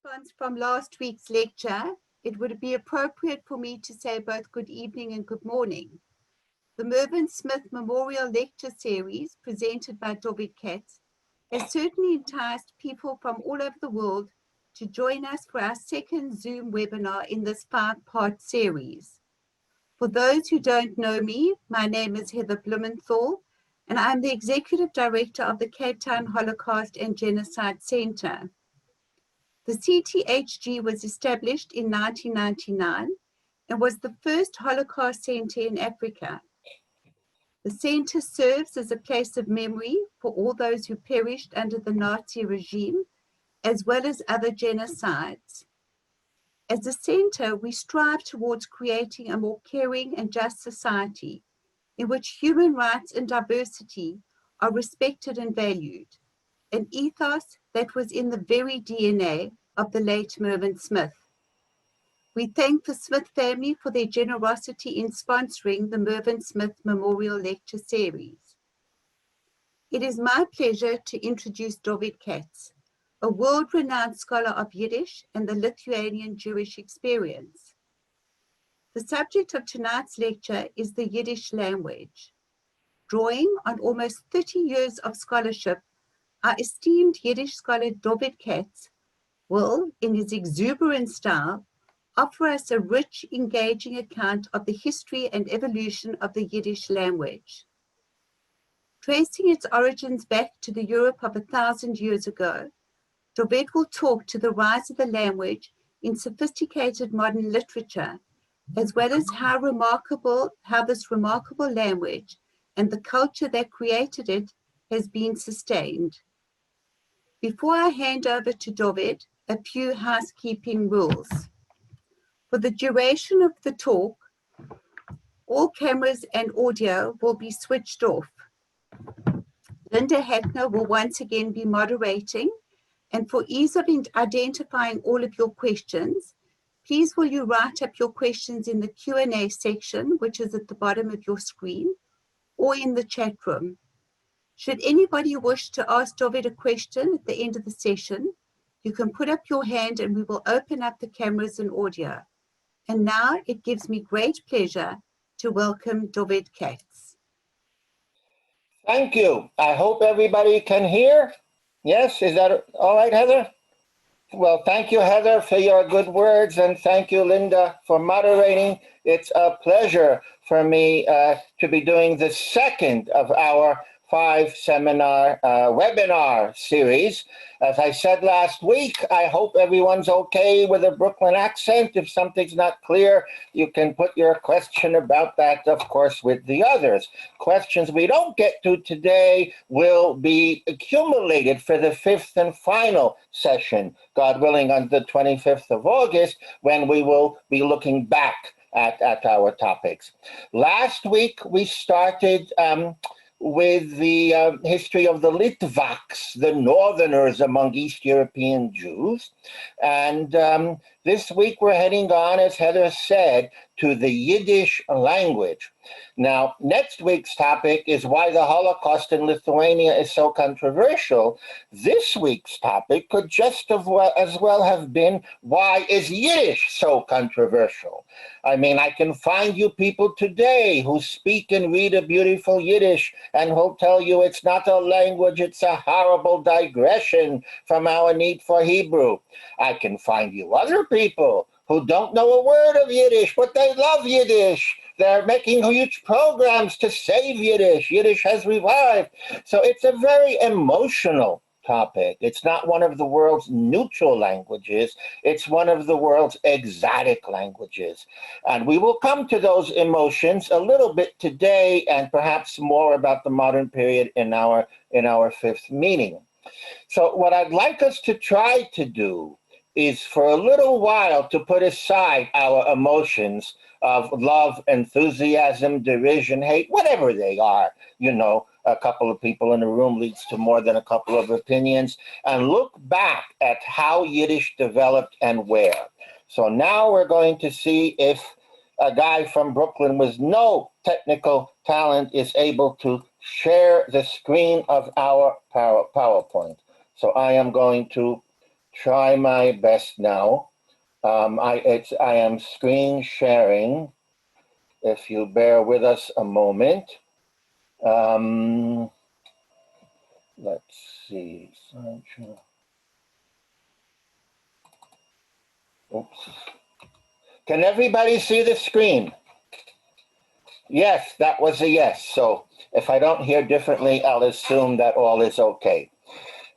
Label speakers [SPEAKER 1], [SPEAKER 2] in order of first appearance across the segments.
[SPEAKER 1] response from last week's lecture, it would be appropriate for me to say both good evening and good morning. The Mervyn Smith Memorial Lecture Series, presented by Dovid Katz, has certainly enticed people from all over the world to join us for our second Zoom webinar in this 5-part series. For those who don't know me, my name is Heather Blumenthal, and I'm the Executive Director of the Cape Town Holocaust and Genocide Center. The CTHG was established in 1999 and was the first Holocaust center in Africa. The center serves as a place of memory for all those who perished under the Nazi regime, as well as other genocides. As a center, we strive towards creating a more caring and just society in which human rights and diversity are respected and valued, an ethos that was in the very DNA of the late Mervyn Smith. We thank the Smith family for their generosity in sponsoring the Mervyn Smith Memorial Lecture Series. It is my pleasure to introduce Dovid Katz, a world-renowned scholar of Yiddish and the Lithuanian Jewish experience. The subject of tonight's lecture is the Yiddish language. Drawing on almost 30 years of scholarship, our esteemed Yiddish scholar Dovid Katz will, in his exuberant style, offer us a rich, engaging account of the history and evolution of the Yiddish language. Tracing its origins back to the Europe of 1,000 years ago, Dovid will talk to the rise of the language in sophisticated modern literature, as well as how this remarkable language and the culture that created it has been sustained. Before I hand over to Dovid, a few housekeeping rules. For the duration of the talk, all cameras and audio will be switched off. Linda Hackner will once again be moderating, and for ease of identifying all of your questions, please will you write up your questions in the Q&A section, which is at the bottom of your screen, or in the chat room. Should anybody wish to ask Dovid a question at the end of the session, you can put up your hand and we will open up the cameras and audio. And now it gives me great pleasure to welcome Dovid Katz.
[SPEAKER 2] Thank you. I hope everybody can hear. Yes, is that all right, Heather? Well, thank you, Heather, for your good words, and thank you, Linda, for moderating. It's a pleasure for me to be doing the second of our 5-seminar webinar series. As I said last week, I hope everyone's okay with a Brooklyn accent. If something's not clear, you can put your question about that, of course, with the others. Questions we don't get to today will be accumulated for the 5th and final session, God willing, on the 25th of August, when we will be looking back at our topics. Last week, we started with the history of the Litvaks, the northerners among East European Jews. And this week we're heading on, as Heather said, to the Yiddish language. Now, next week's topic is why the Holocaust in Lithuania is so controversial. This week's topic could just as well have been, why is Yiddish so controversial? I mean, I can find you people today who speak and read a beautiful Yiddish and who'll tell you it's not a language, it's a horrible digression from our need for Hebrew. I can find you other people who don't know a word of Yiddish, but they love Yiddish. They're making huge programs to save Yiddish. Yiddish has revived. So it's a very emotional topic. It's not one of the world's neutral languages. It's one of the world's exotic languages. And we will come to those emotions a little bit today, and perhaps more about the modern period in our 5th meeting. So what I'd like us to try to do is for a little while to put aside our emotions of love, enthusiasm, derision, hate, whatever they are. You know, a couple of people in a room leads to more than a couple of opinions, and look back at how Yiddish developed and where. So now we're going to see if a guy from Brooklyn with no technical talent is able to share the screen of our PowerPoint. So I am going to try my best now. I am screen sharing. If you bear with us a moment. Let's see. Oops. Can everybody see the screen? Yes, that was a yes. So if I don't hear differently, I'll assume that all is okay.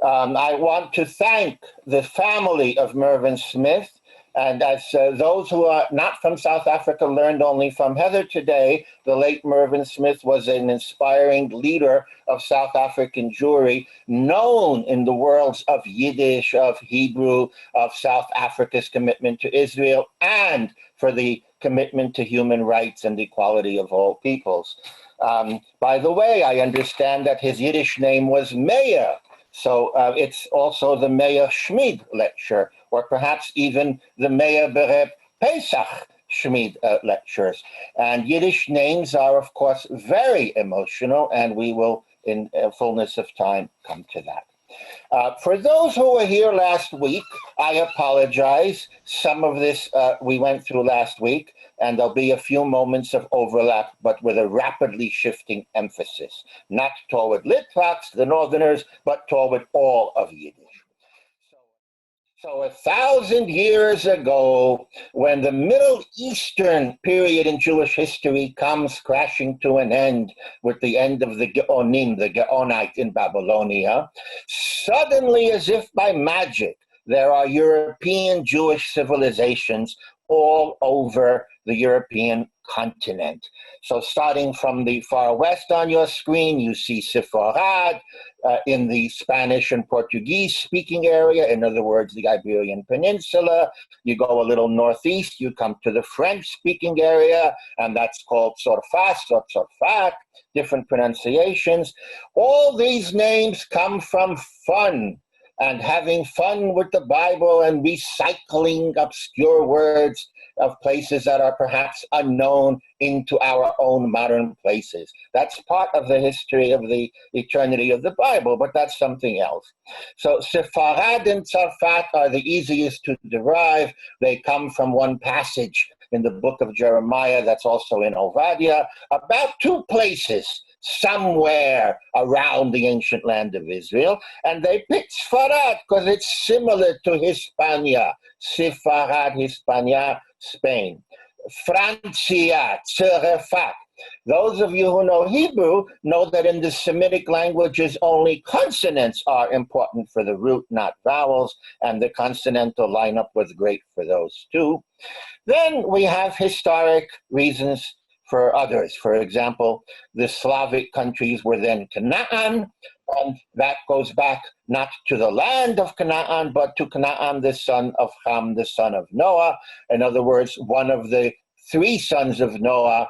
[SPEAKER 2] I want to thank the family of Mervyn Smith. And as those who are not from South Africa learned only from Heather today, the late Mervyn Smith was an inspiring leader of South African Jewry, known in the worlds of Yiddish, of Hebrew, of South Africa's commitment to Israel, and for the commitment to human rights and equality of all peoples. By the way, I understand that his Yiddish name was Meir. So it's also the Meir Schmid lecture, or perhaps even the Meir Bereb Pesach Schmid lectures. And Yiddish names are, of course, very emotional, and we will, in fullness of time, come to that. For those who were here last week, I apologize. Some of this we went through last week, and there'll be a few moments of overlap, but with a rapidly shifting emphasis, not toward Litvaks, the Northerners, but toward all of Yiddish. So 1,000 years ago, when the Middle Eastern period in Jewish history comes crashing to an end with the end of the Geonim, the Geonite in Babylonia, suddenly, as if by magic, there are European Jewish civilizations all over the European continent. So starting from the far west on your screen, you see Sepharad in the Spanish and Portuguese speaking area, in other words, the Iberian Peninsula. You go a little northeast, you come to the French speaking area, and that's called Sorfas or Sorfat, different pronunciations. All these names come from fun, and having fun with the Bible and recycling obscure words of places that are perhaps unknown into our own modern places. That's part of the history of the eternity of the Bible, but that's something else. So Sepharad and Tzarfat are the easiest to derive. They come from one passage in the book of Jeremiah that's also in Obadiah, about two places somewhere around the ancient land of Israel, and they picked Sfarad because it's similar to Hispania, Sefarad, Hispania, Spain. Francia, Tzerefat. Those of you who know Hebrew know that in the Semitic languages, only consonants are important for the root, not vowels, and the consonantal lineup was great for those too. Then we have historic reasons for others. For example, the Slavic countries were then Canaan, and that goes back not to the land of Canaan, but to Canaan, the son of Ham, the son of Noah. In other words, one of the three sons of Noah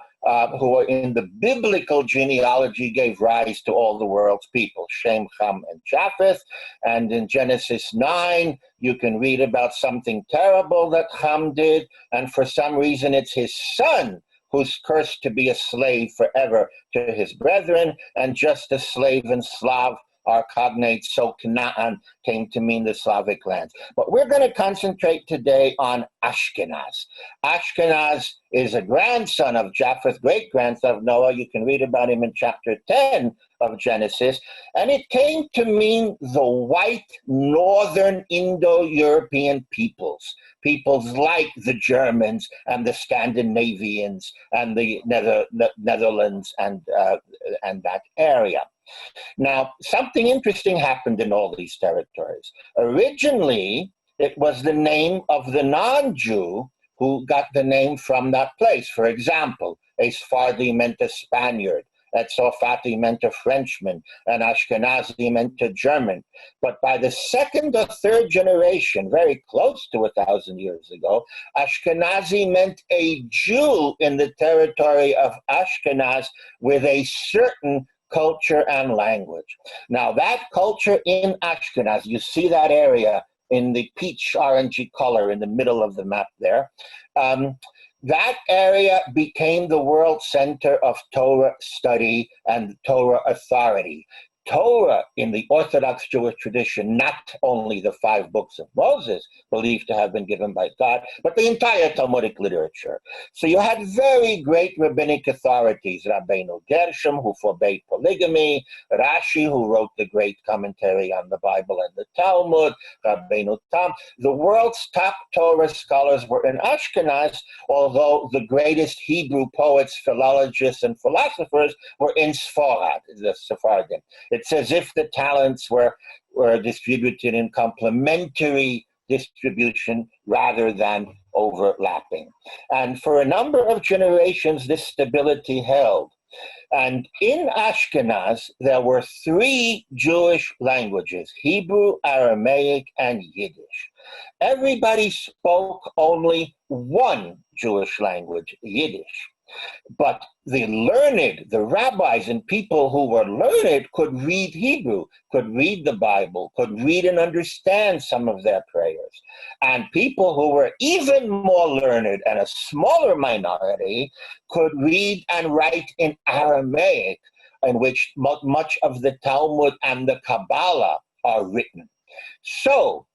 [SPEAKER 2] who were in the biblical genealogy gave rise to all the world's people, Shem, Ham, and Japheth. And in Genesis 9, you can read about something terrible that Ham did, and for some reason it's his son who's cursed to be a slave forever to his brethren, and just as slave and Slav are cognates, so Canaan came to mean the Slavic lands. But we're going to concentrate today on Ashkenaz. Ashkenaz is a grandson of Japheth, great-grandson of Noah. You can read about him in chapter 10 of Genesis. And it came to mean the white northern Indo-European peoples, peoples like the Germans and the Scandinavians and the Netherlands and that area. Now, something interesting happened in all these territories. Originally, it was the name of the non-Jew who got the name from that place. For example, a Sephardi meant a Spaniard, a Tzarfati meant a Frenchman, and Ashkenazi meant a German. But by the second or third generation, very close to 1,000 years ago, Ashkenazi meant a Jew in the territory of Ashkenaz with a certain culture and language. Now that culture in Ashkenaz, you see that area in the peach orangey color in the middle of the map there, that area became the world center of Torah study and Torah authority. Torah in the Orthodox Jewish tradition, not only the 5 books of Moses, believed to have been given by God, but the entire Talmudic literature. So you had very great rabbinic authorities, Rabbeinu Gershom, who forbade polygamy, Rashi, who wrote the great commentary on the Bible and the Talmud, Rabbeinu Tam. The world's top Torah scholars were in Ashkenaz, although the greatest Hebrew poets, philologists, and philosophers were in Sfarad, the Sephardim. It's as if the talents were distributed in complementary distribution rather than overlapping. And for a number of generations, this stability held. And in Ashkenaz, there were 3 Jewish languages, Hebrew, Aramaic, and Yiddish. Everybody spoke only one Jewish language, Yiddish. But the learned, the rabbis and people who were learned could read Hebrew, could read the Bible, could read and understand some of their prayers. And people who were even more learned and a smaller minority could read and write in Aramaic, in which much of the Talmud and the Kabbalah are written. So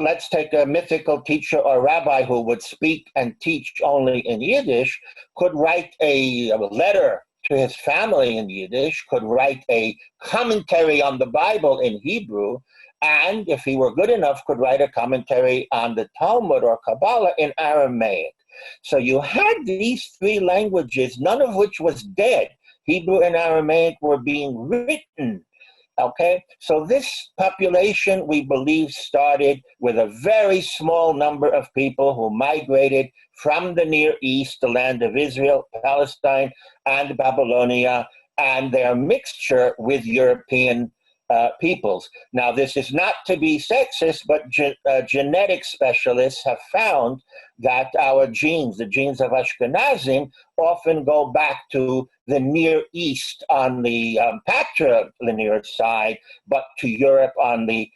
[SPEAKER 2] let's take a mythical teacher or rabbi who would speak and teach only in Yiddish, could write a letter to his family in Yiddish, could write a commentary on the Bible in Hebrew, and if he were good enough, could write a commentary on the Talmud or Kabbalah in Aramaic. So you had these 3 languages, none of which was dead. Hebrew and Aramaic were being written. Okay, so this population, we believe, started with a very small number of people who migrated from the Near East, the land of Israel, Palestine, and Babylonia, and their mixture with European peoples. Now, this is not to be sexist, but genetic specialists have found that our genes, the genes of Ashkenazim, often go back to the Near East on the patrilineal side, but to Europe on the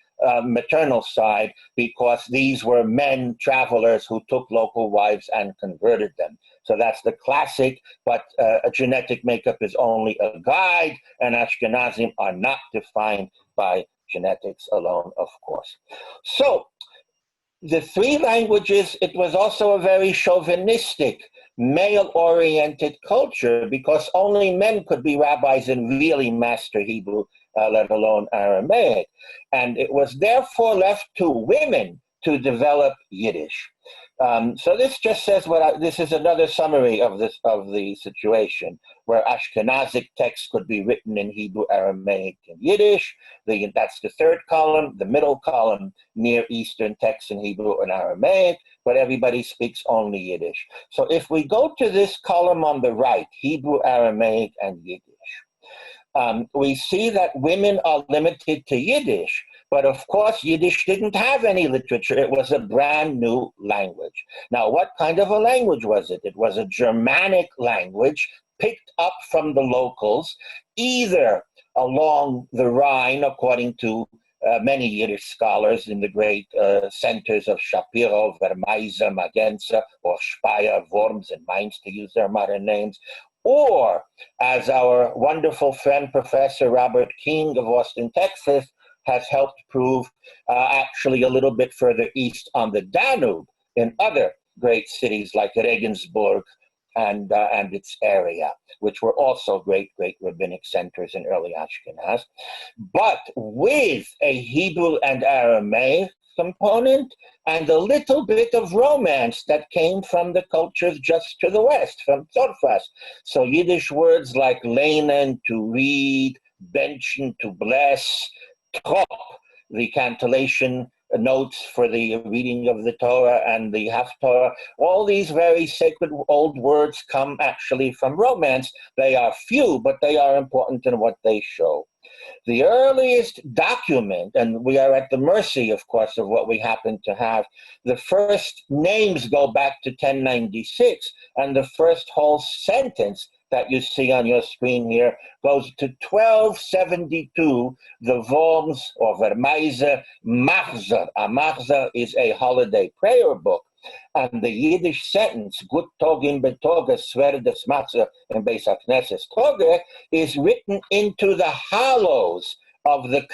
[SPEAKER 2] maternal side, because these were men travelers who took local wives and converted them. So that's the classic, but a genetic makeup is only a guide, and Ashkenazim are not defined by genetics alone, of course. So the 3 languages, it was also a very chauvinistic, male-oriented culture, because only men could be rabbis and really master Hebrew, let alone Aramaic. And it was therefore left to women to develop Yiddish. So this just says this is another summary of the situation, where Ashkenazic texts could be written in Hebrew, Aramaic, and Yiddish. That's the 3rd column. The middle column, Near Eastern texts in Hebrew and Aramaic, but everybody speaks only Yiddish. So if we go to this column on the right, Hebrew, Aramaic, and Yiddish, we see that women are limited to Yiddish. But of course, Yiddish didn't have any literature. It was a brand new language. Now, what kind of a language was it? It was a Germanic language picked up from the locals, either along the Rhine, according to many Yiddish scholars in the great centers of Shapiro, Vermeise, Magenza, or Speyer, Worms, and Mainz, to use their modern names, or, as our wonderful friend, Professor Robert King of Austin, Texas, has helped prove, actually a little bit further east on the Danube, in other great cities like Regensburg and its area, which were also great rabbinic centers in early Ashkenaz, but with a Hebrew and Aramaic component and a little bit of Romance that came from the cultures just to the west, from Tzorfas. So Yiddish words like lehnen, to read, benchen, to bless, trop, the cantillation notes for the reading of the Torah and the Haftorah, all these very sacred old words come actually from Romance. They are few, but they are important in what they show. The earliest document, and we are at the mercy, of course, of what we happen to have, the first names go back to 1096, and the first whole sentence that you see on your screen here goes to 1272, the Worms or Vermeise Machzer. A Machzer is a holiday prayer book. And the Yiddish sentence, Gut Togim Betoge Sver des Machzer in Beis HaKnesses Toge, is written into the hollows of the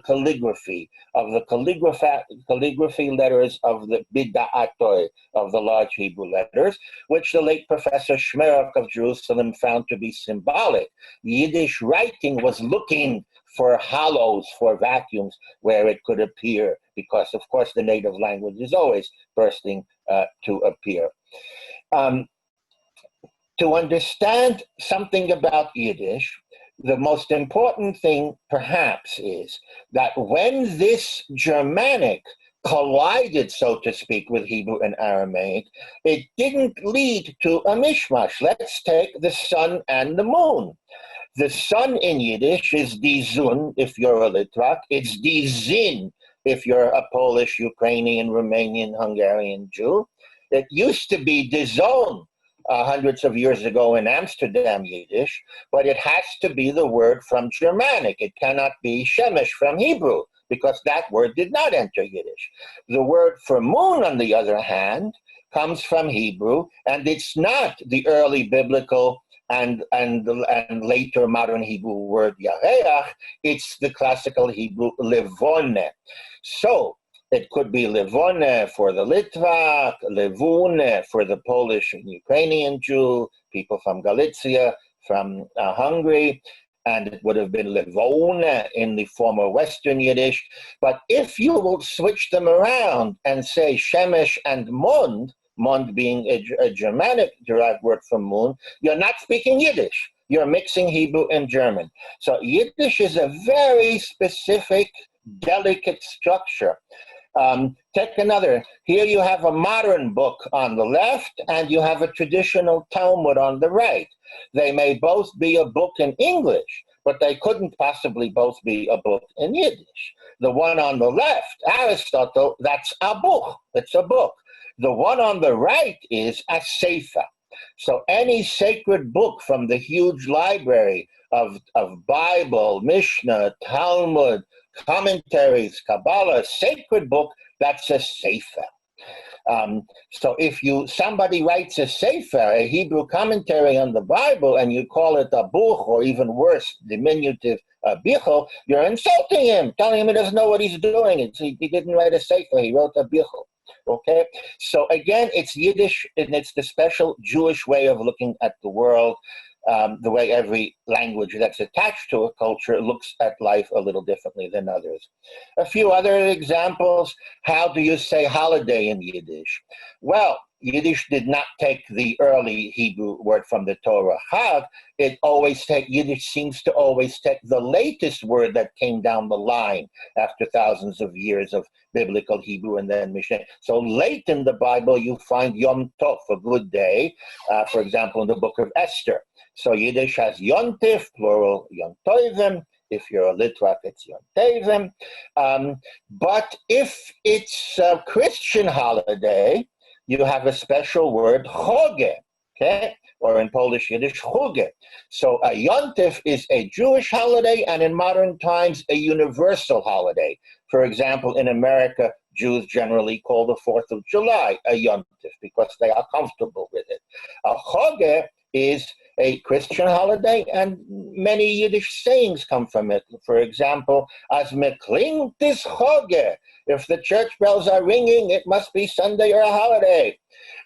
[SPEAKER 2] calligraphy, of the calligraphy letters of the Bida'atoi, of the large Hebrew letters, which the late Professor Shmerach of Jerusalem found to be symbolic. Yiddish writing was looking for hollows, for vacuums where it could appear, because, of course, the native language is always bursting to appear. To understand something about Yiddish, the most important thing, perhaps, is that when this Germanic collided, so to speak, with Hebrew and Aramaic, it didn't lead to a mishmash. Let's take the sun and the moon. The sun in Yiddish is die Zun, if you're a Lithuanian. It's die Zin, if you're a Polish, Ukrainian, Romanian, Hungarian Jew. It used to be die Zon hundreds of years ago in Amsterdam Yiddish, but it has to be the word from Germanic. It cannot be Shemesh from Hebrew, because that word did not enter Yiddish. The word for moon, on the other hand, comes from Hebrew, and it's not the early biblical and later modern Hebrew word yareach. It's the classical Hebrew levone. So it could be levone for the Litvak, levune for the Polish and Ukrainian Jew, people from Galicia, from Hungary, and it would have been levone in the former Western Yiddish. But if you will switch them around and say shemesh and mond, mond being a Germanic derived word from moon, you're not speaking Yiddish. You're mixing Hebrew and German. So Yiddish is a very specific, delicate structure. Take another. Here you have a modern book on the left, and you have a traditional Talmud on the right. They may both be a book in English, but they couldn't possibly both be a book in Yiddish. The one on the left, Aristotle, that's a book. It's a book. The one on the right is a sefer. So any sacred book from the huge library of Bible, Mishnah, Talmud, commentaries, Kabbalah, sacred book, that's a sefer. So if somebody writes a sefer, a Hebrew commentary on the Bible, and you call it a buch, or even worse, diminutive bichel, you're insulting him, telling him he doesn't know what he's doing. He didn't write a sefer, he wrote a bichel. Okay, so again, it's Yiddish, and it's the special Jewish way of looking at the world. The way every language that's attached to a culture looks at life a little differently than others. A few other examples. How do you say holiday in Yiddish? Well, Yiddish did not take the early Hebrew word from the Torah, Chag. Yiddish seems to always take the latest word that came down the line after thousands of years of biblical Hebrew and then Mishnah. So late in the Bible, you find Yom Tov, a good day, for example, in the book of Esther. So Yiddish has Yontif, plural Yom Tovim. If you're a Litvak, it's Yom Tovim. But if it's a Christian holiday, you have a special word, choge, okay? Or in Polish Yiddish, chuge. So a Yontif is a Jewish holiday, and in modern times, a universal holiday. For example, in America, Jews generally call the 4th of July a Yontif because they are comfortable with it. A choge is a Christian holiday, and many Yiddish sayings come from it. For example, as me klingt is choge. If the church bells are ringing, it must be Sunday or a holiday.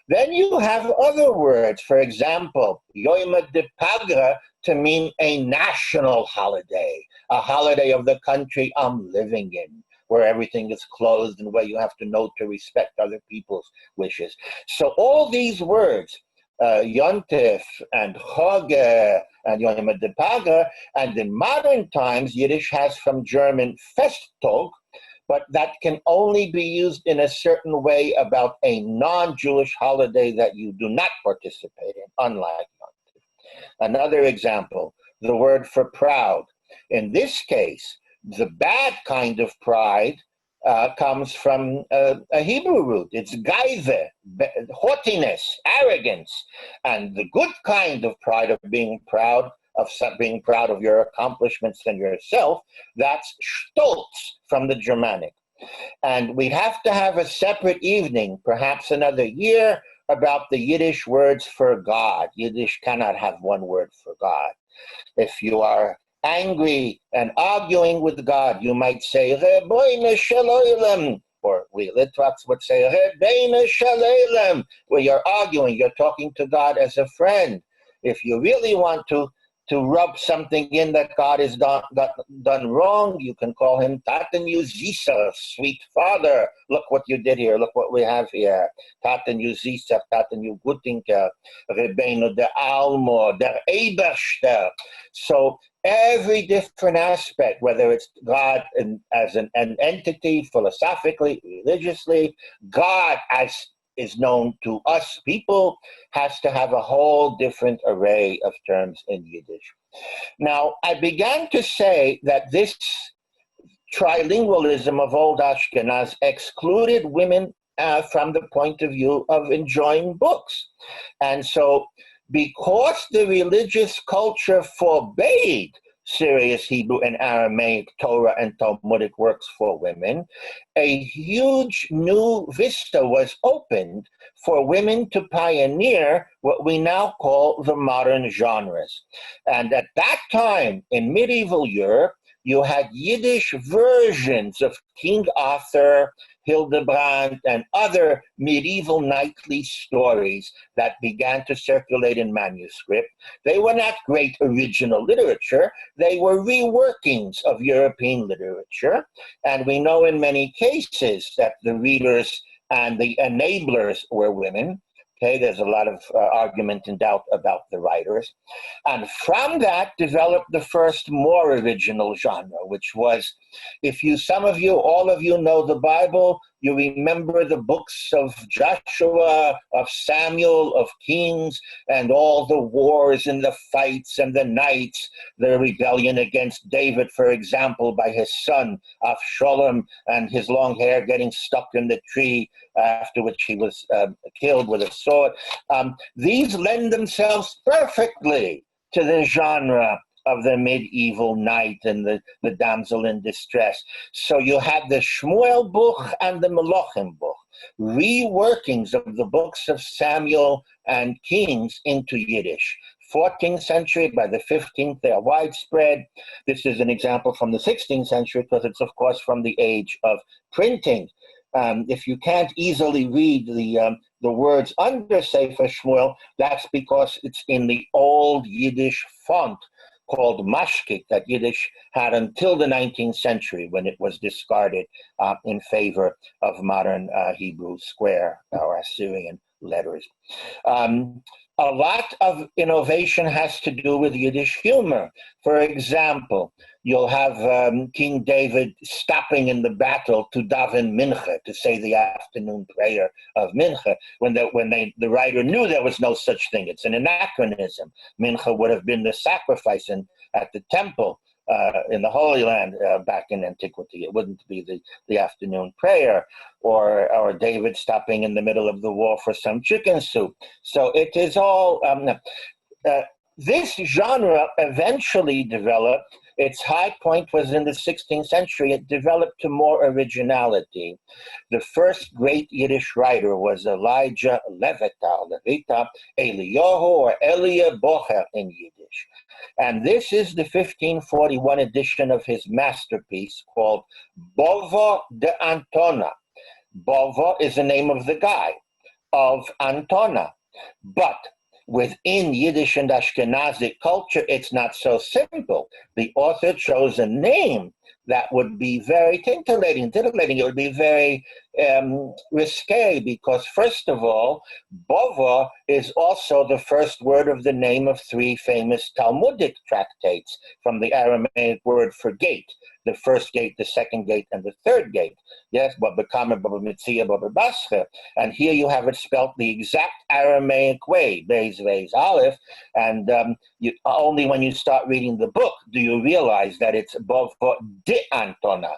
[SPEAKER 2] Then you have other words. For example, Yom de Pagra to mean a national holiday, a holiday of the country I'm living in, where everything is closed and where you have to know to respect other people's wishes. So all these words, Yontif and Choge and Yom de Paga, and in modern times, Yiddish has from German Festtag, but that can only be used in a certain way about a non-Jewish holiday that you do not participate in, unlike Yontif. Another example, the word for proud. In this case, the bad kind of pride comes from a Hebrew root. It's gaive, haughtiness, arrogance. And the good kind of pride of being proud of your accomplishments and yourself, that's stolz from the Germanic. And we'd have to have a separate evening, perhaps another year, about the Yiddish words for God. Yiddish cannot have one word for God. If you are angry and arguing with God, you might say, Rebbeinu shel olam, or we Litvaks would say, Rebbeinu shel olam, where you're arguing, you're talking to God as a friend. If you really want to rub something in that God has done wrong, you can call him Tatenu Zisa, sweet father. Look what you did here. Look what we have here. Tatenu Zisa, Tatenu Gutinka, Rebbeinu de Almo, der Eberster. So every different aspect, whether it's God as an entity, philosophically, religiously, God as is known to us people, has to have a whole different array of terms in Yiddish. Now, I began to say that this trilingualism of Old Ashkenaz excluded women from the point of view of enjoying books. And so, because the religious culture forbade serious Hebrew and Aramaic, Torah and Talmudic works for women, a huge new vista was opened for women to pioneer what we now call the modern genres. And at that time, in medieval Europe, you had Yiddish versions of King Arthur, Hildebrand, and other medieval knightly stories that began to circulate in manuscript. They were not great original literature. They were reworkings of European literature. And we know in many cases that the readers and the enablers were women. Okay, there's a lot of argument and doubt about the writers. And from that developed the first more original genre, which was, some of you, all of you know the Bible, you remember the books of Joshua, of Samuel, of Kings, and all the wars and the fights and the knights, the rebellion against David, for example, by his son, Avshalom, and his long hair getting stuck in the tree, after which he was killed with a sword. These lend themselves perfectly to the genre of the medieval knight and the damsel in distress. So you have the Shmuel book and the Melochim book, reworkings of the books of Samuel and Kings into Yiddish. 14th century, by the 15th, they are widespread. This is an example from the 16th century because it's, of course, from the age of printing. If you can't easily read the words under Sefer Shmuel, that's because it's in the old Yiddish font called mashkik that Yiddish had until the 19th century, when it was discarded in favor of modern Hebrew square or Assyrian letters. A lot of innovation has to do with Yiddish humor. For example, you'll have King David stopping in the battle to daven mincha, to say the afternoon prayer of mincha, when the writer knew there was no such thing. It's an anachronism. Mincha would have been the sacrifice at the temple in the Holy Land back in antiquity. It wouldn't be the afternoon prayer, or David stopping in the middle of the war for some chicken soup. So it is all, this genre eventually developed. Its high point was in the 16th century. It developed to more originality. The first great Yiddish writer was Elijah Levita, Eliyahu, or Elia Bocher in Yiddish. And this is the 1541 edition of his masterpiece called Bovo de Antona. Bovo is the name of the guy, of Antona. But within Yiddish and Ashkenazic culture, it's not so simple. The author chose a name that would be very titillating. It would be very risque, because first of all, Bovo is also the first word of the name of three famous Talmudic tractates from the Aramaic word for gate. The first gate, the second gate, and the third gate. Yes, Baba Kama, Baba Mitzia, Baba Basra. And here you have it spelt the exact Aramaic way, Beis, Veis, Aleph. And only when you start reading the book do you realize that it's Bovo de Antona.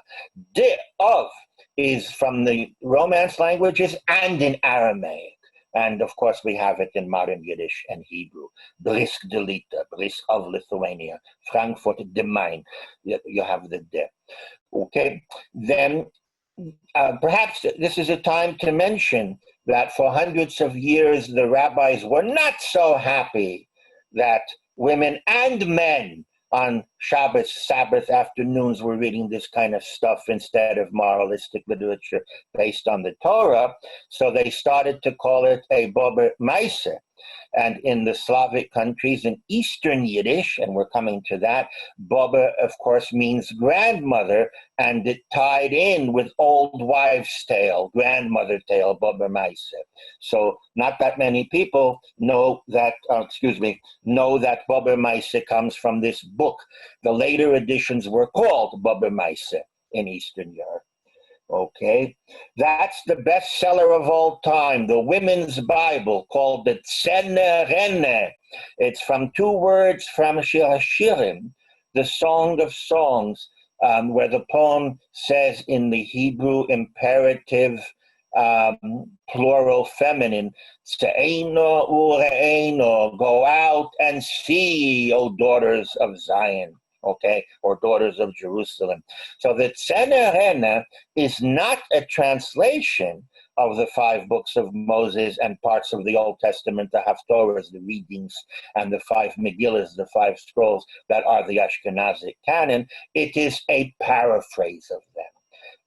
[SPEAKER 2] De, of, is from the Romance languages and in Aramaic. And of course, we have it in modern Yiddish and Hebrew. Brisk de Lita, Brisk of Lithuania, Frankfurt de Main. You have the de. Okay, then perhaps this is a time to mention that for hundreds of years, the rabbis were not so happy that women and men on Shabbos, Sabbath afternoons were reading this kind of stuff instead of moralistic literature based on the Torah. So they started to call it a Bober Meise. And in the Slavic countries, in Eastern Yiddish, and we're coming to that, Bober, of course, means grandmother, and it tied in with old wives' tale, grandmother tale, Bober Meise. So not that many people know that, know that Bober Meise comes from this book. The later editions were called Bober Meise in Eastern Europe. Okay, that's the bestseller of all time, the Women's Bible, called the Tzene Rene. It's from two words from Shir HaShirim, the Song of Songs, where the poem says in the Hebrew imperative, plural feminine, Tze'eno ure'eno, go out and see, O daughters of Zion. Okay, or daughters of Jerusalem. So the Tzene Rene is not a translation of the 5 books of Moses and parts of the Old Testament, the Haftorahs, the readings, and the 5 Megillahs, the 5 scrolls that are the Ashkenazic canon. It is a paraphrase of them.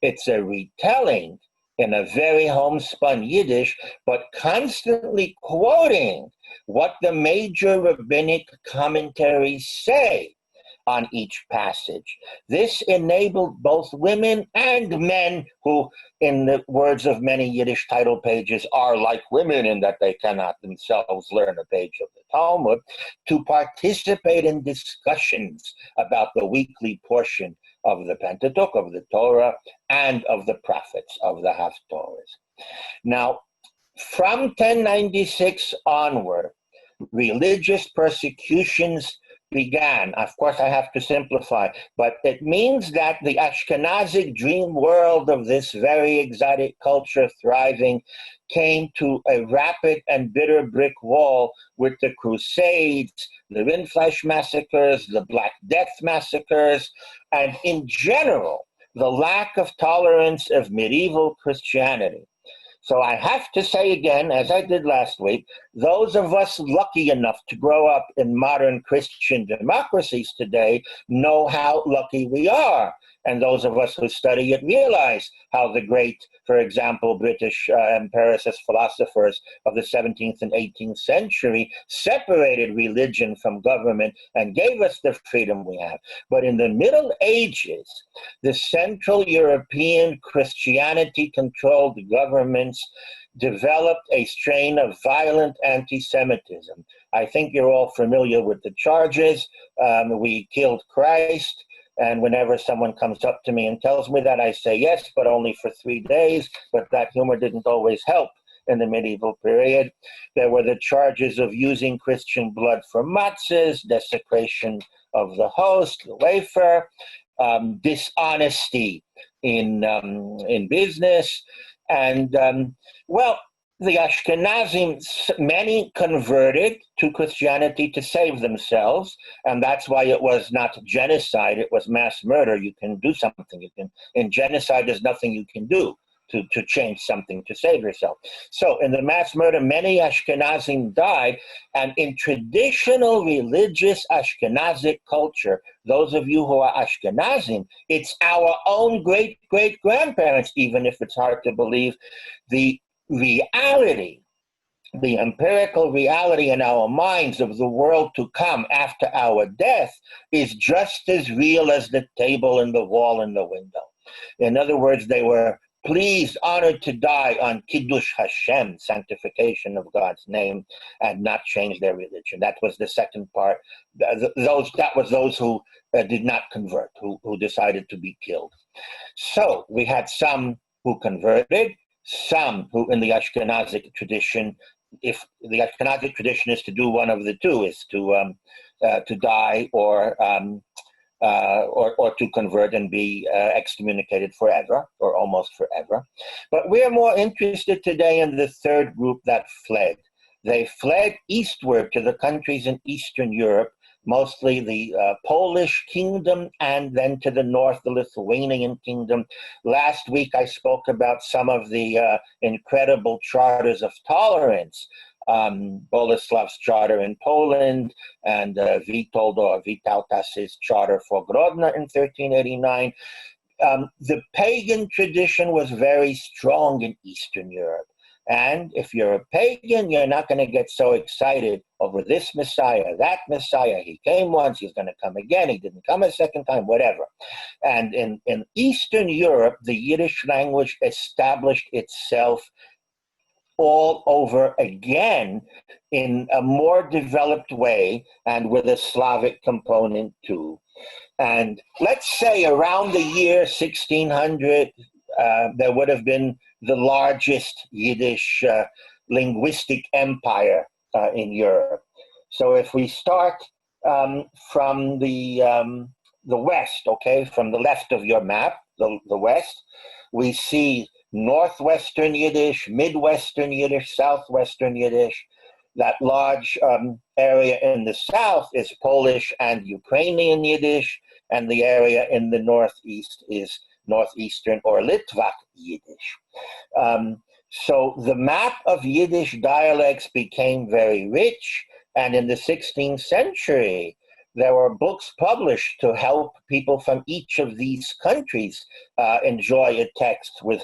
[SPEAKER 2] It's a retelling in a very homespun Yiddish, but constantly quoting what the major rabbinic commentaries say on each passage. This enabled both women and men who, in the words of many Yiddish title pages, are like women in that they cannot themselves learn a page of the Talmud, to participate in discussions about the weekly portion of the Pentateuch, of the Torah, and of the prophets, of the Haftorahs. Now, from 1096 onward, religious persecutions began. Of course, I have to simplify, but it means that the Ashkenazic dream world of this very exotic culture thriving came to a rapid and bitter brick wall with the Crusades, the Rindfleisch massacres, the Black Death massacres, and in general, the lack of tolerance of medieval Christianity. So I have to say again, as I did last week, those of us lucky enough to grow up in modern Christian democracies today know how lucky we are. And those of us who study it realize how the great, for example, British empiricist philosophers of the 17th and 18th century separated religion from government and gave us the freedom we have. But in the Middle Ages, the Central European Christianity-controlled governments developed a strain of violent anti-Semitism. I think you're all familiar with the charges. We killed Christ. And whenever someone comes up to me and tells me that, I say yes, but only for 3 days. But that humor didn't always help in the medieval period. There were the charges of using Christian blood for matzahs, desecration of the host, the wafer, dishonesty in business. And, the Ashkenazim, many converted to Christianity to save themselves, and that's why it was not genocide, it was mass murder. You can do something. In genocide, there's nothing you can do to change something, to save yourself. So in the mass murder, many Ashkenazim died, and in traditional religious Ashkenazic culture, those of you who are Ashkenazim, it's our own great-great-grandparents, even if it's hard to believe, the reality, the empirical reality in our minds of the world to come after our death is just as real as the table and the wall and the window. In other words, they were pleased, honored to die on Kiddush Hashem, sanctification of God's name, and not change their religion. That was the second part. That was those who did not convert, who decided to be killed. So we had some who converted, some who in the Ashkenazic tradition, if the Ashkenazic tradition is to do one of the two, is to die or to convert and be excommunicated forever or almost forever. But we are more interested today in the third group that fled. They fled eastward to the countries in Eastern Europe, mostly the Polish kingdom, and then to the north, the Lithuanian kingdom. Last week, I spoke about some of the incredible charters of tolerance Boleslav's charter in Poland, and Witold or Vytautas's charter for Grodno in 1389. The pagan tradition was very strong in Eastern Europe. And if you're a pagan, you're not going to get so excited over this Messiah, that Messiah. He came once, he's going to come again. He didn't come a second time, whatever. And in Eastern Europe, the Yiddish language established itself all over again in a more developed way and with a Slavic component too. And let's say around the year 1600, there would have been the largest Yiddish linguistic empire in Europe. So if we start from the west, okay, from the left of your map, the west, we see Northwestern Yiddish, Midwestern Yiddish, Southwestern Yiddish. That large area in the south is Polish and Ukrainian Yiddish, and the area in the northeast is Northeastern or Litvak Yiddish. So the map of Yiddish dialects became very rich, and in the 16th century, there were books published to help people from each of these countries enjoy a text with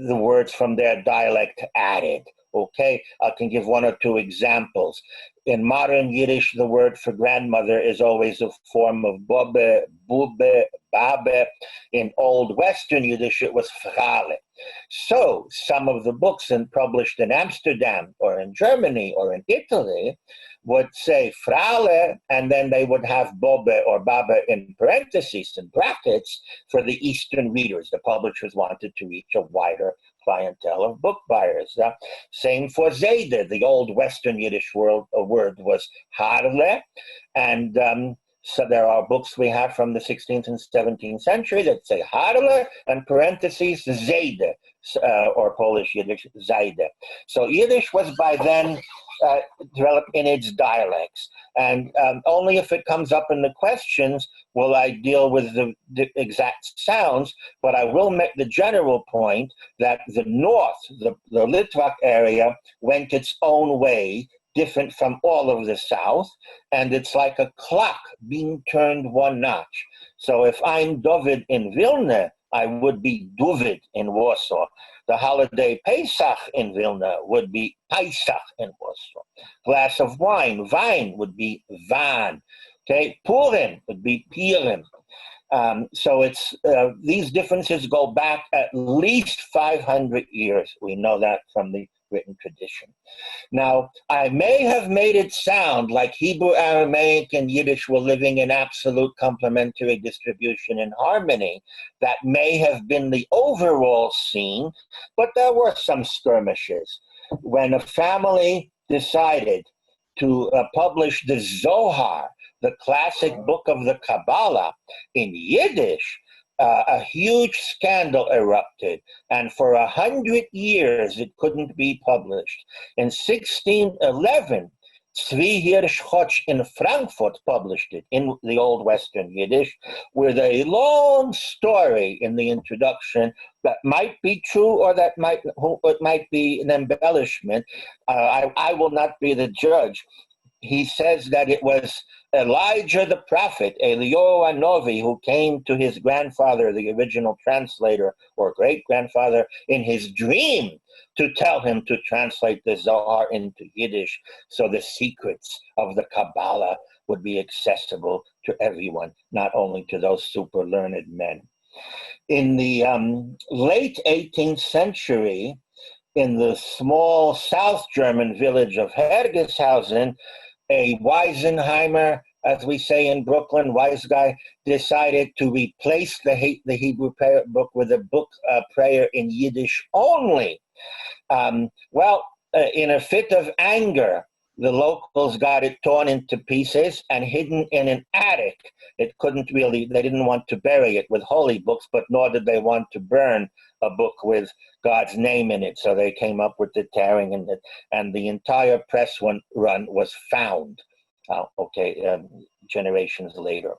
[SPEAKER 2] the words from their dialect added. Okay, I can give one or two examples. In modern Yiddish, the word for grandmother is always a form of bobbe, bube, babe. In Old Western Yiddish, it was frale. So some of the books published in Amsterdam or in Germany or in Italy would say frale, and then they would have bobbe or babe in parentheses and brackets for the Eastern readers. The publishers wanted to reach a wider clientele of book buyers. Same for Zayde. The Old Western Yiddish word was harle, and so there are books we have from the 16th and 17th century that say harle and parentheses Zayde, or Polish Yiddish Zayde. So Yiddish was by then developed in its dialects, and only if it comes up in the questions will I deal with the exact sounds, but I will make the general point that the north, the Litvak area, went its own way, different from all of the south, and it's like a clock being turned one notch. So if I'm Dovid in Vilna, I would be Dovid in Warsaw. The holiday Pesach in Vilna would be Pesach in Warsaw. Glass of wine, wine would be Van. Okay, Purim would be Purim. So it's these differences go back at least 500 years. We know that from the written tradition. Now, I may have made it sound like Hebrew, Aramaic, and Yiddish were living in absolute complementary distribution and harmony. That may have been the overall scene, but there were some skirmishes. When a family decided to publish the Zohar, the classic book of the Kabbalah, in Yiddish, a huge scandal erupted, and for 100 years it couldn't be published. In 1611, Tzvi Hirsch-Hotch in Frankfurt published it in the Old Western Yiddish, with a long story in the introduction that might be true or that it might be an embellishment. I will not be the judge. He says that it was Elijah the prophet, Eliyahu Hanavi, who came to his grandfather, the original translator or great-grandfather, in his dream to tell him to translate the Zohar into Yiddish so the secrets of the Kabbalah would be accessible to everyone, not only to those super learned men. In the late 18th century, in the small South German village of Hergeshausen, a Weisenheimer, as we say in Brooklyn, wise guy, decided to replace the Hebrew prayer book with a book prayer in Yiddish only. In a fit of anger, the locals got it torn into pieces and hidden in an attic. It couldn't really, they didn't want to bury it with holy books, but nor did they want to burn a book with God's name in it. So they came up with the tearing, and the entire press run was found, generations later.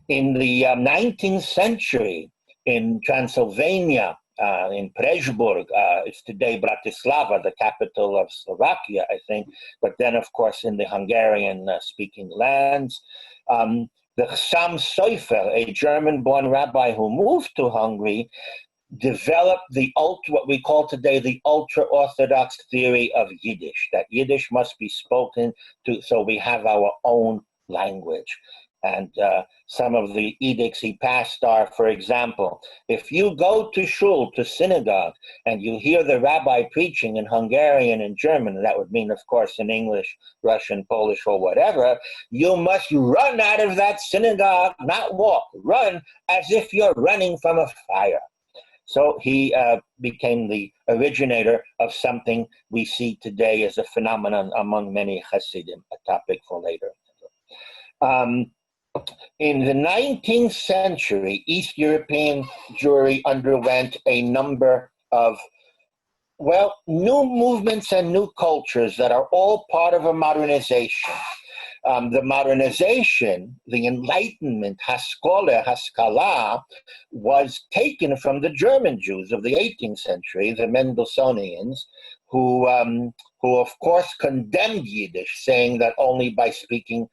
[SPEAKER 2] In the 19th century, in Transylvania, in Pressburg. It's today Bratislava, the capital of Slovakia, I think, but then, of course, in the Hungarian-speaking lands. The Chassam Sofer, a German-born rabbi who moved to Hungary, developed what we call today the ultra-Orthodox theory of Yiddish, that Yiddish must be spoken so we have our own language. And some of the edicts he passed are, for example, if you go to shul, to synagogue, and you hear the rabbi preaching in Hungarian and German, and that would mean, of course, in English, Russian, Polish, or whatever, you must run out of that synagogue, not walk, run as if you're running from a fire. So he became the originator of something we see today as a phenomenon among many Hasidim, a topic for later. In the 19th century, East European Jewry underwent a number of, new movements and new cultures that are all part of a modernization. The modernization, the Enlightenment, Haskalah, was taken from the German Jews of the 18th century, the Mendelssohnians, who of course condemned Yiddish, saying that only by speaking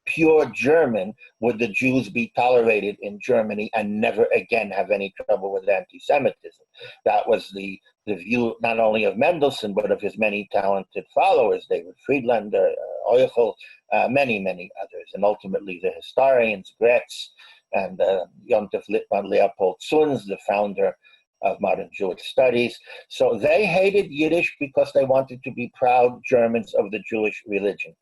[SPEAKER 2] pure German would the Jews be tolerated in Germany and never again have any trouble with anti-Semitism. That was the view not only of Mendelssohn, but of his many talented followers, David Friedlander, Euchel, many, many others, and ultimately the historians, Gretz, and Jontef Lippmann Leopold Zunz, the founder of modern Jewish studies. So they hated Yiddish because they wanted to be proud Germans of the Jewish religion.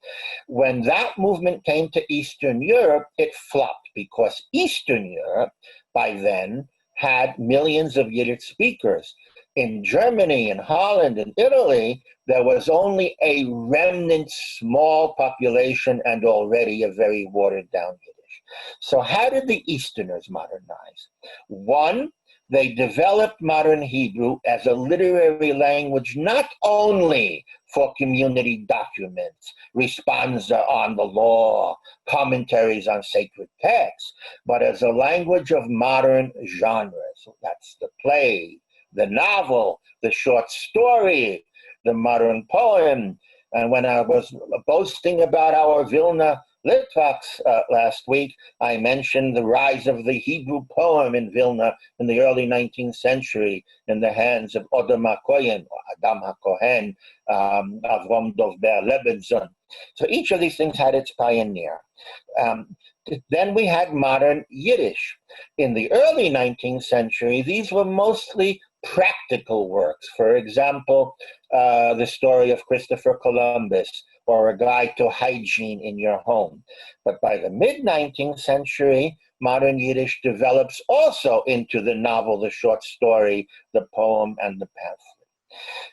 [SPEAKER 2] When that movement came to Eastern Europe, it flopped because Eastern Europe, by then, had millions of Yiddish speakers. In Germany, in Holland, in Italy, there was only a remnant small population and already a very watered down Yiddish. So how did the Easterners modernize? One, they developed modern Hebrew as a literary language, not only for community documents, responsa on the law, commentaries on sacred texts, but as a language of modern genres. That's the play, the novel, the short story, the modern poem. And when I was boasting about our Vilna Litvaks last week, I mentioned the rise of the Hebrew poem in Vilna in the early 19th century in the hands of Adam HaKohen, Avrom Dovber Lebenson. So each of these things had its pioneer. Then we had modern Yiddish. In the early 19th century, these were mostly practical works. For example, the story of Christopher Columbus, or a guide to hygiene in your home. But by the mid-19th century, modern Yiddish develops also into the novel, the short story, the poem, and the pamphlet.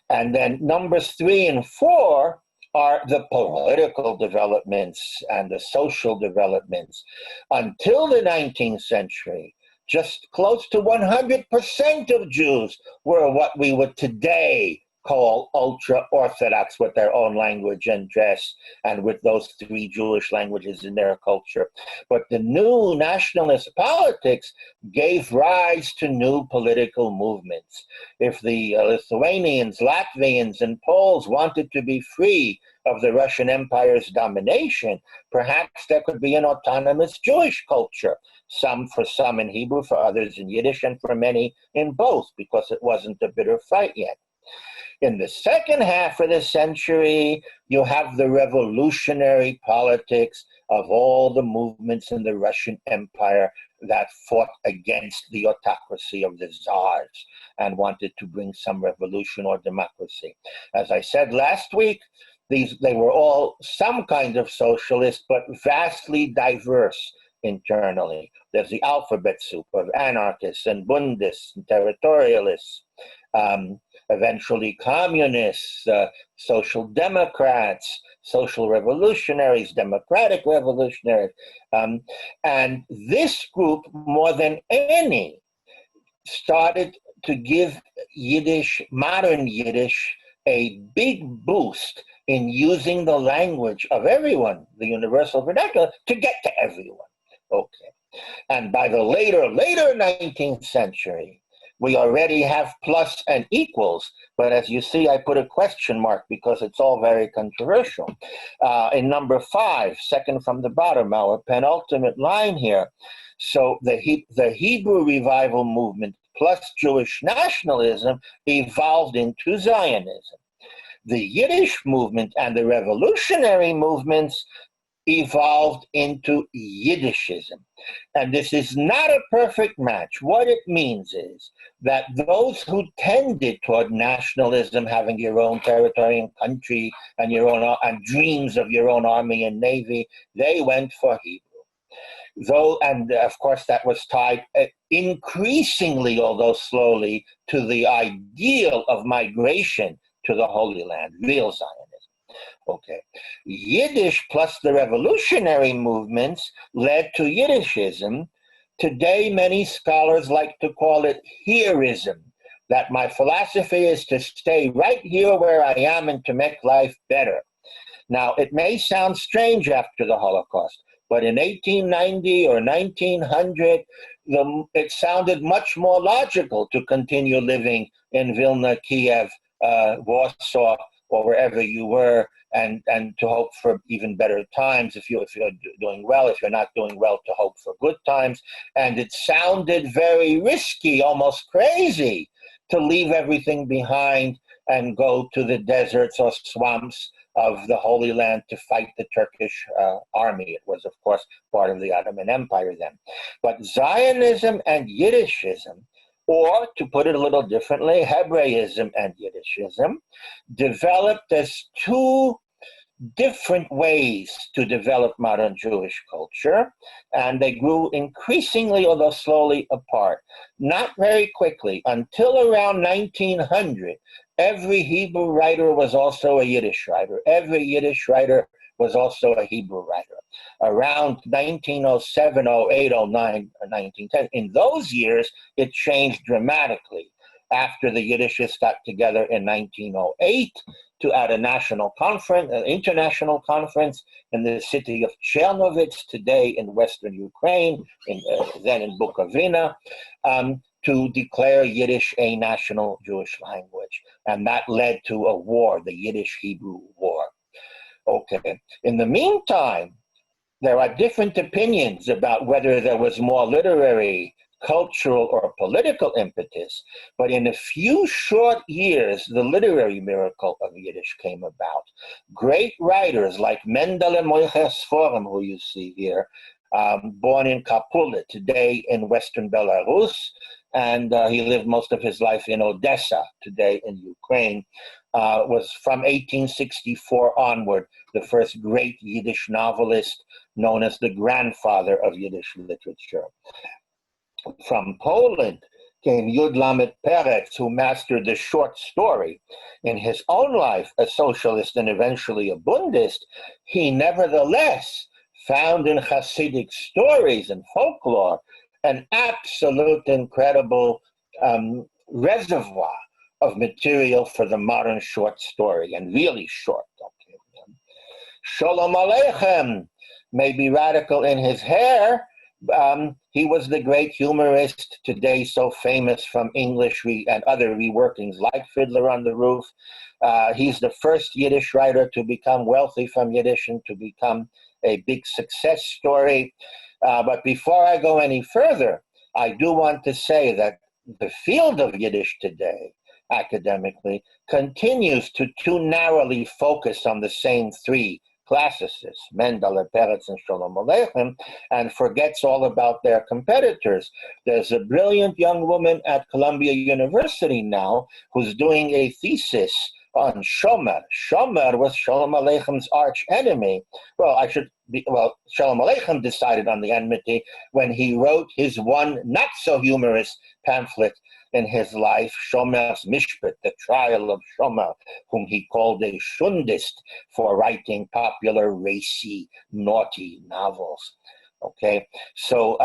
[SPEAKER 2] And then numbers 3 and 4 are the political developments and the social developments. Until the 19th century, just close to 100% of Jews were what we would today call ultra-Orthodox, with their own language and dress, and with those 3 Jewish languages in their culture. But the new nationalist politics gave rise to new political movements. If the Lithuanians, Latvians, and Poles wanted to be free of the Russian Empire's domination, perhaps there could be an autonomous Jewish culture, for some in Hebrew, for others in Yiddish, and for many in both, because it wasn't a bitter fight yet. In the second half of the century, you have the revolutionary politics of all the movements in the Russian Empire that fought against the autocracy of the czars and wanted to bring some revolution or democracy. As I said last week, they were all some kind of socialist, but vastly diverse internally. There's the alphabet soup of anarchists and bundists and territorialists, eventually communists, social democrats, social revolutionaries, democratic revolutionaries. And this group, more than any, started to give Yiddish, modern Yiddish, a big boost in using the language of everyone, the universal vernacular, to get to everyone. Okay. And by the later 19th century, we already have plus and equals, but as you see, I put a question mark because it's all very controversial. In number 5, second from the bottom, our penultimate line here. So the Hebrew revival movement plus Jewish nationalism evolved into Zionism. The Yiddish movement and the revolutionary movements evolved into Yiddishism. And this is not a perfect match. What it means is that those who tended toward nationalism, having your own territory and country and your own and dreams of your own army and navy, they went for Hebrew. Though, and of course that was tied increasingly, although slowly, to the ideal of migration to the Holy Land, real Zionism. Okay. Yiddish plus the revolutionary movements led to Yiddishism. Today, many scholars like to call it hereism, that my philosophy is to stay right here where I am and to make life better. Now, it may sound strange after the Holocaust, but in 1890 or 1900, it sounded much more logical to continue living in Vilna, Kiev, Warsaw, or wherever you were, and to hope for even better times if you're doing well. If you're not doing well, to hope for good times. And it sounded very risky, almost crazy, to leave everything behind and go to the deserts or swamps of the Holy Land to fight the Turkish army. It was, of course, part of the Ottoman Empire then. But Zionism and Yiddishism, or to put it a little differently, Hebraism and Yiddishism, developed as two different ways to develop modern Jewish culture, and they grew increasingly, although slowly, apart. Not very quickly, until around 1900, every Hebrew writer was also a Yiddish writer. Every Yiddish writer was also a Hebrew writer. Around 1907, 08, 09, 1910, in those years, it changed dramatically. After the Yiddishists got together in 1908 to at a national conference, an international conference in the city of Chernovitz, today in Western Ukraine, then in Bukovina, to declare Yiddish a national Jewish language. And that led to a war, the Yiddish-Hebrew War. Okay. In the meantime, there are different opinions about whether there was more literary, cultural, or political impetus, but in a few short years, the literary miracle of Yiddish came about. Great writers like Mendele Moiche Sforim, who you see here, born in Kapula, today in Western Belarus, and he lived most of his life in Odessa, today in Ukraine, was from 1864 onward the first great Yiddish novelist, known as the grandfather of Yiddish literature. From Poland came Yud Lamed Peretz, who mastered the short story. In his own life, a socialist and eventually a Bundist, he nevertheless found in Hasidic stories and folklore an absolute incredible reservoir of material for the modern short story, and really short. Okay. Sholem Aleichem may be radical in his hair. He was the great humorist, today so famous from English and other reworkings like Fiddler on the Roof. He's the first Yiddish writer to become wealthy from Yiddish and to become a big success story. But before I go any further, I do want to say that the field of Yiddish today, academically, continues to too narrowly focus on the same three classicists, Mendele, Peretz, and Sholem Aleichem, and forgets all about their competitors. There's a brilliant young woman at Columbia University now who's doing a thesis on Shomer. Shomer was Sholem Aleichem's arch enemy. Sholem Aleichem decided on the enmity when he wrote his one not so humorous pamphlet in his life, Shomer's Mishpat, the trial of Shomer, whom he called a shundist for writing popular, racy, naughty novels. Okay, so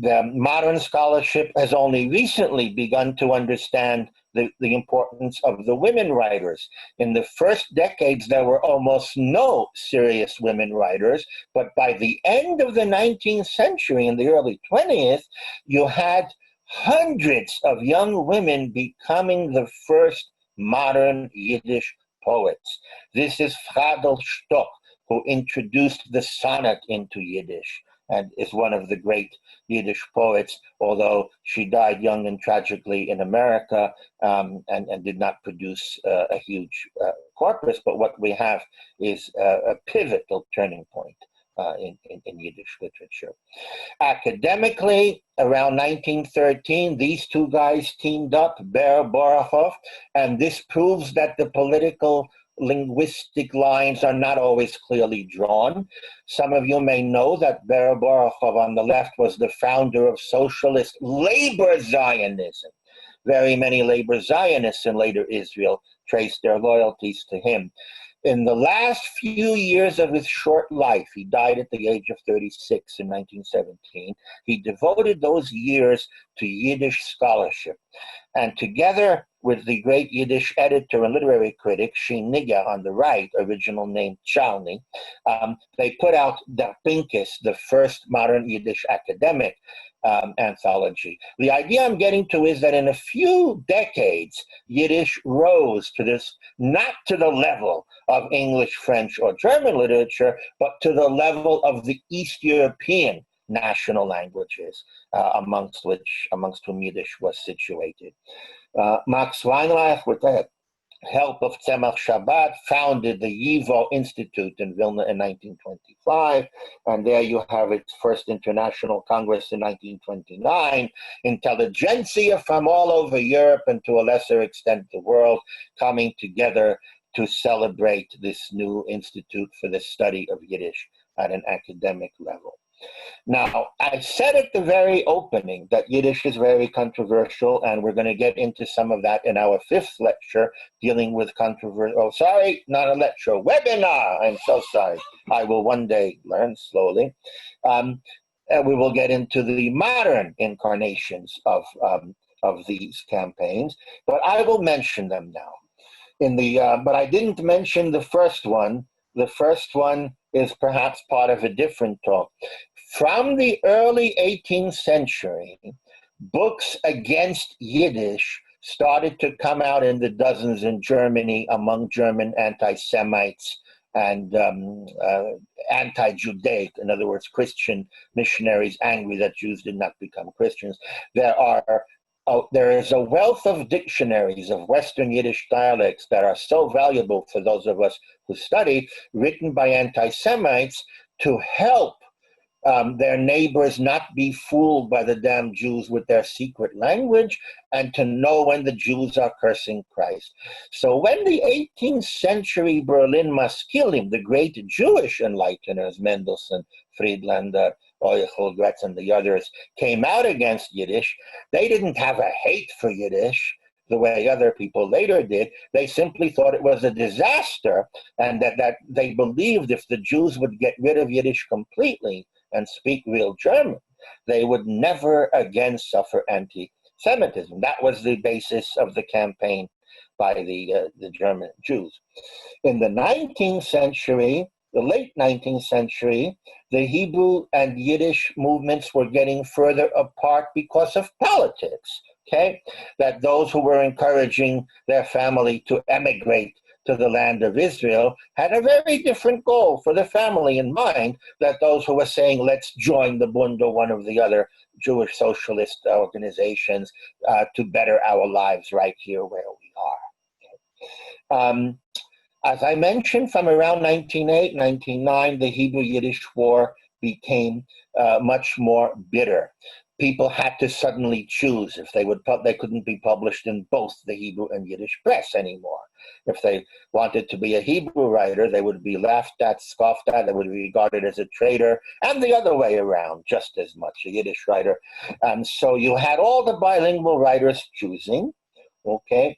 [SPEAKER 2] the modern scholarship has only recently begun to understand the importance of the women writers. In the first decades, there were almost no serious women writers, but by the end of the 19th century, in the early 20th, you had hundreds of young women becoming the first modern Yiddish poets. This is Fradel Stock, who introduced the sonnet into Yiddish and is one of the great Yiddish poets, although she died young and tragically in America, and did not produce a huge corpus. But what we have is a pivotal turning point in Yiddish literature. Academically, around 1913, these two guys teamed up, Ber Borachov, and this proves that the political linguistic lines are not always clearly drawn. Some of you may know that Ber Borachov on the left was the founder of socialist labor Zionism. Very many labor Zionists in later Israel traced their loyalties to him. In the last few years of his short life, he died at the age of 36 in 1917, he devoted those years to Yiddish scholarship. And together with the great Yiddish editor and literary critic, Shin Niga on the right, original name Chalny, they put out Der Pinkes, the first modern Yiddish academic anthology. The idea I'm getting to is that in a few decades, Yiddish rose to this, not to the level of English, French, or German literature, but to the level of the East European national languages, amongst whom Yiddish was situated. Max Weinreich, with the help of Tzemach Shabbat, founded the YIVO Institute in Vilna in 1925, and there you have its first international congress in 1929. Intelligentsia from all over Europe and to a lesser extent the world coming together to celebrate this new institute for the study of Yiddish at an academic level. Now, I said at the very opening that Yiddish is very controversial, and we're going to get into some of that in our fifth lecture dealing with controversy. Oh, sorry, not a lecture, webinar. I'm so sorry. I will one day learn slowly. And we will get into the modern incarnations of these campaigns, but I will mention them now. But I didn't mention the first one. The first one is perhaps part of a different talk. From the early 18th century, books against Yiddish started to come out in the dozens in Germany among German anti-Semites and anti-Judaic, in other words, Christian missionaries angry that Jews did not become Christians. There is a wealth of dictionaries of Western Yiddish dialects that are so valuable for those of us who study, written by anti-Semites to help their neighbors not be fooled by the damn Jews with their secret language, and to know when the Jews are cursing Christ. So when the 18th century Berlin Maskilim, the great Jewish enlighteners, Mendelssohn, Friedlander, Euchel, Gretz, and the others, came out against Yiddish, they didn't have a hate for Yiddish the way other people later did. They simply thought it was a disaster, and that they believed if the Jews would get rid of Yiddish completely and speak real German, they would never again suffer anti-Semitism. That was the basis of the campaign by the German Jews. In the 19th century, the late 19th century, the Hebrew and Yiddish movements were getting further apart because of politics, okay? That those who were encouraging their family to emigrate to the land of Israel had a very different goal for the family in mind that those who were saying, let's join the Bund or one of the other Jewish socialist organizations to better our lives right here where we are. As I mentioned, from around 1908, 1909, the Hebrew-Yiddish war became much more bitter. People had to suddenly choose if they couldn't be published in both the Hebrew and Yiddish press anymore. If they wanted to be a Hebrew writer, they would be laughed at, scoffed at, they would be regarded as a traitor, and the other way around, just as much, a Yiddish writer. And so you had all the bilingual writers choosing, okay?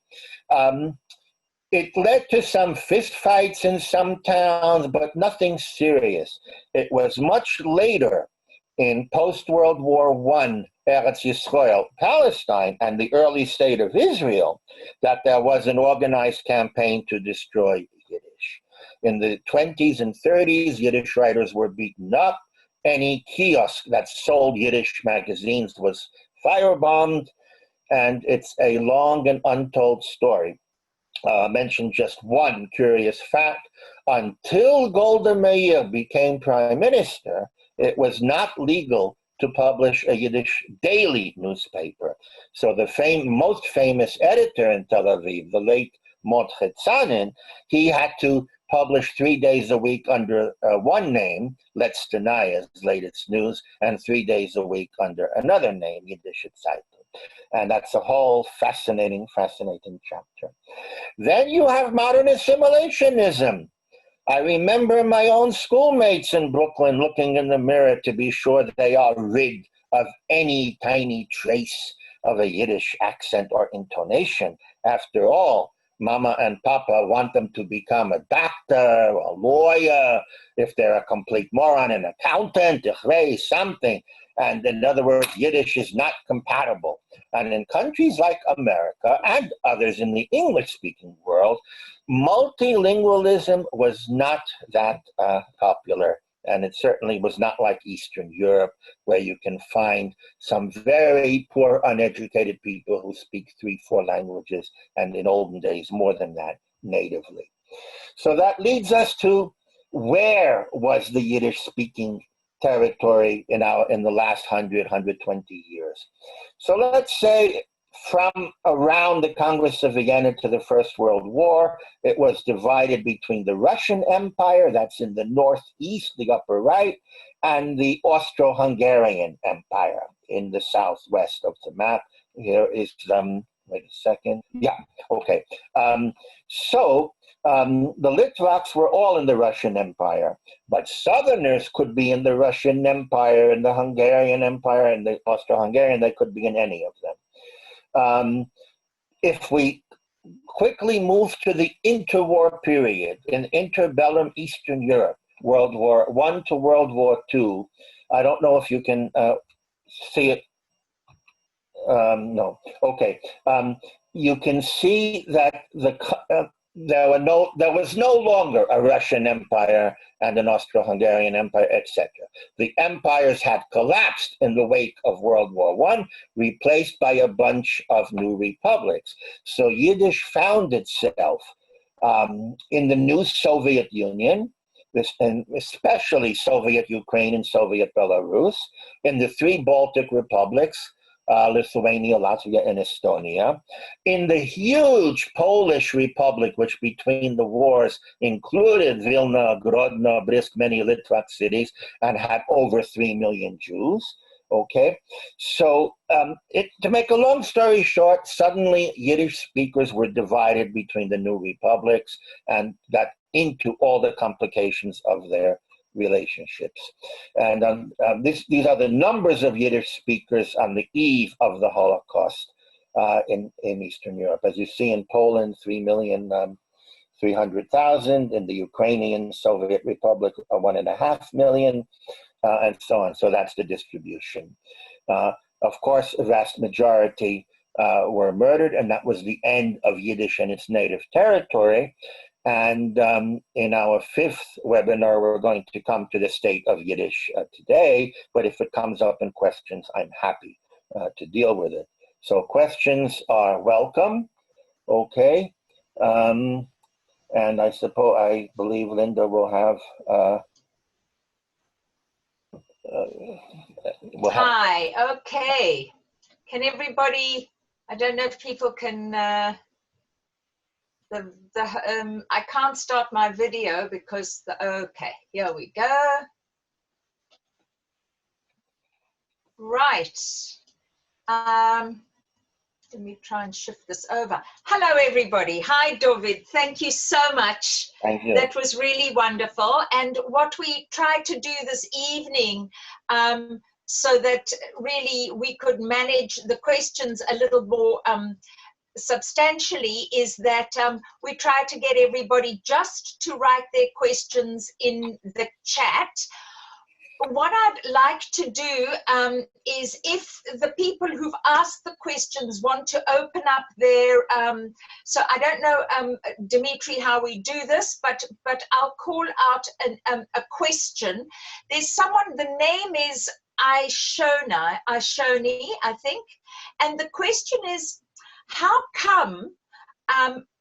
[SPEAKER 2] It led to some fistfights in some towns, but nothing serious. It was much later, in post-World War I, Eretz Yisrael, Palestine, and the early state of Israel, that there was an organized campaign to destroy Yiddish. In the 20s and 30s, Yiddish writers were beaten up. Any kiosk that sold Yiddish magazines was firebombed, and it's a long and untold story. Mention just one curious fact. Until Golda Meir became prime minister, it was not legal to publish a Yiddish daily newspaper. So the most famous editor in Tel Aviv, the late Mordechai Tsanin, he had to publish 3 days a week under one name, Let's Denaya's latest news, and 3 days a week under another name, Yiddish Zeitung. And that's a whole fascinating chapter. Then you have modern assimilationism. I remember my own schoolmates in Brooklyn looking in the mirror to be sure that they are rid of any tiny trace of a Yiddish accent or intonation. After all, Mama and Papa want them to become a doctor, a lawyer, if they're a complete moron, an accountant, something. And in other words, Yiddish is not compatible. And in countries like America and others in the English-speaking world, multilingualism was not that popular. And it certainly was not like Eastern Europe, where you can find some very poor, uneducated people who speak 3-4 languages, and in olden days, more than that, natively. So that leads us to where was the Yiddish-speaking territory in the last 120 years. So let's say from around the Congress of Vienna to the First World War, it was divided between the Russian Empire, that's in the northeast, the upper right, and the Austro-Hungarian Empire in the southwest of the map. Here is, wait a second. Yeah, okay. So the Litvaks were all in the Russian Empire, but Southerners could be in the Russian Empire, in the Hungarian Empire, and the Austro-Hungarian, they could be in any of them. If we quickly move to the interwar period, in interbellum Eastern Europe, World War I to World War II, I don't know if you can see it. No, okay. You can see that there was no longer a Russian Empire and an Austro-Hungarian Empire, etc. The empires had collapsed in the wake of World War I, replaced by a bunch of new republics. So Yiddish found itself in the new Soviet Union, and especially Soviet Ukraine and Soviet Belarus, in the 3 Baltic republics, Lithuania, Latvia, and Estonia, in the huge Polish Republic, which between the wars included Vilna, Grodno, Brisk, many Litvak cities, and had over 3 million Jews. Okay, so to make a long story short, suddenly Yiddish speakers were divided between the new republics and got into all the complications of their relationships. And these are the numbers of Yiddish speakers on the eve of the Holocaust in Eastern Europe. As you see in Poland, 3,300,000, in the Ukrainian Soviet Republic, 1.5 million, and so on. So that's the distribution. Of course, a vast majority were murdered, and that was the end of Yiddish and its native territory. And in our 5th webinar, we're going to come to the state of Yiddish today, but if it comes up in questions, I'm happy to deal with it. So questions are welcome, okay? And I believe Linda will have...
[SPEAKER 3] Hi, okay. Can everybody, I don't know if people can... I can't start my video because okay, here we go. Right. Let me try and shift this over. Hello, everybody. Hi, Dovid. Thank you so much.
[SPEAKER 2] Thank you.
[SPEAKER 3] That was really wonderful. And what we tried to do this evening, so that really we could manage the questions a little more substantially, is that we try to get everybody just to write their questions in the chat. What I'd like to do is, if the people who've asked the questions want to open up their, so I don't know, Dimitri, how we do this, but I'll call out a question. There's someone, the name is Ishoni, I think. And the question is, how come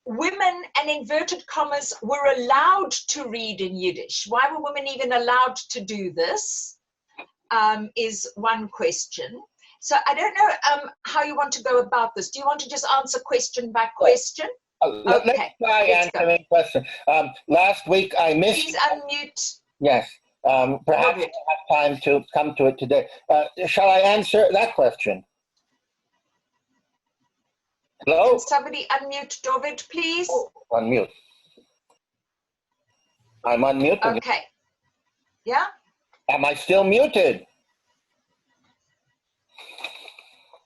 [SPEAKER 3] women, and inverted commas, were allowed to read in Yiddish? Why were women even allowed to do this? Is one question. So I don't know how you want to go about this. Do you want to just answer question by question?
[SPEAKER 2] Let's try answering question. Last week I missed.
[SPEAKER 3] Please unmute.
[SPEAKER 2] Yes. Perhaps I have time to come to it today. Shall I answer that question? Hello?
[SPEAKER 3] Can somebody unmute Dovid, please?
[SPEAKER 2] Oh, unmute. I'm unmuted.
[SPEAKER 3] Okay. Yeah?
[SPEAKER 2] Am I still muted?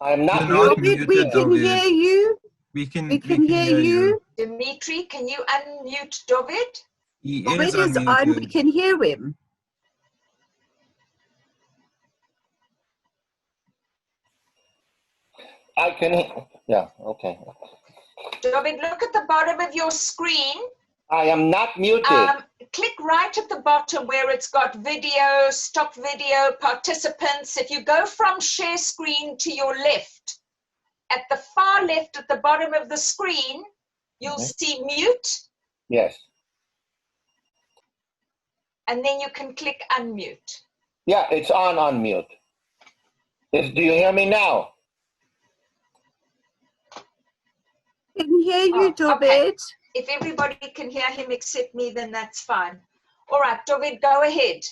[SPEAKER 2] I'm not
[SPEAKER 1] muted. We can hear you.
[SPEAKER 4] We can
[SPEAKER 1] hear you.
[SPEAKER 3] Dimitri, can you unmute Dovid?
[SPEAKER 1] Dovid is on. We can hear him.
[SPEAKER 2] I can. Yeah. Okay.
[SPEAKER 3] Dovid, look at the bottom of your screen.
[SPEAKER 2] I am not muted.
[SPEAKER 3] Click right at the bottom where it's got video, stop video, participants. If you go from share screen to your left, at the far left at the bottom of the screen, you'll see mute.
[SPEAKER 2] Yes.
[SPEAKER 3] And then you can click unmute.
[SPEAKER 2] Yeah, it's on unmute. Do you hear me now?
[SPEAKER 1] I can hear you, Dovid.
[SPEAKER 3] Okay. If everybody can hear him except me, then that's fine. All right, Dovid, go ahead.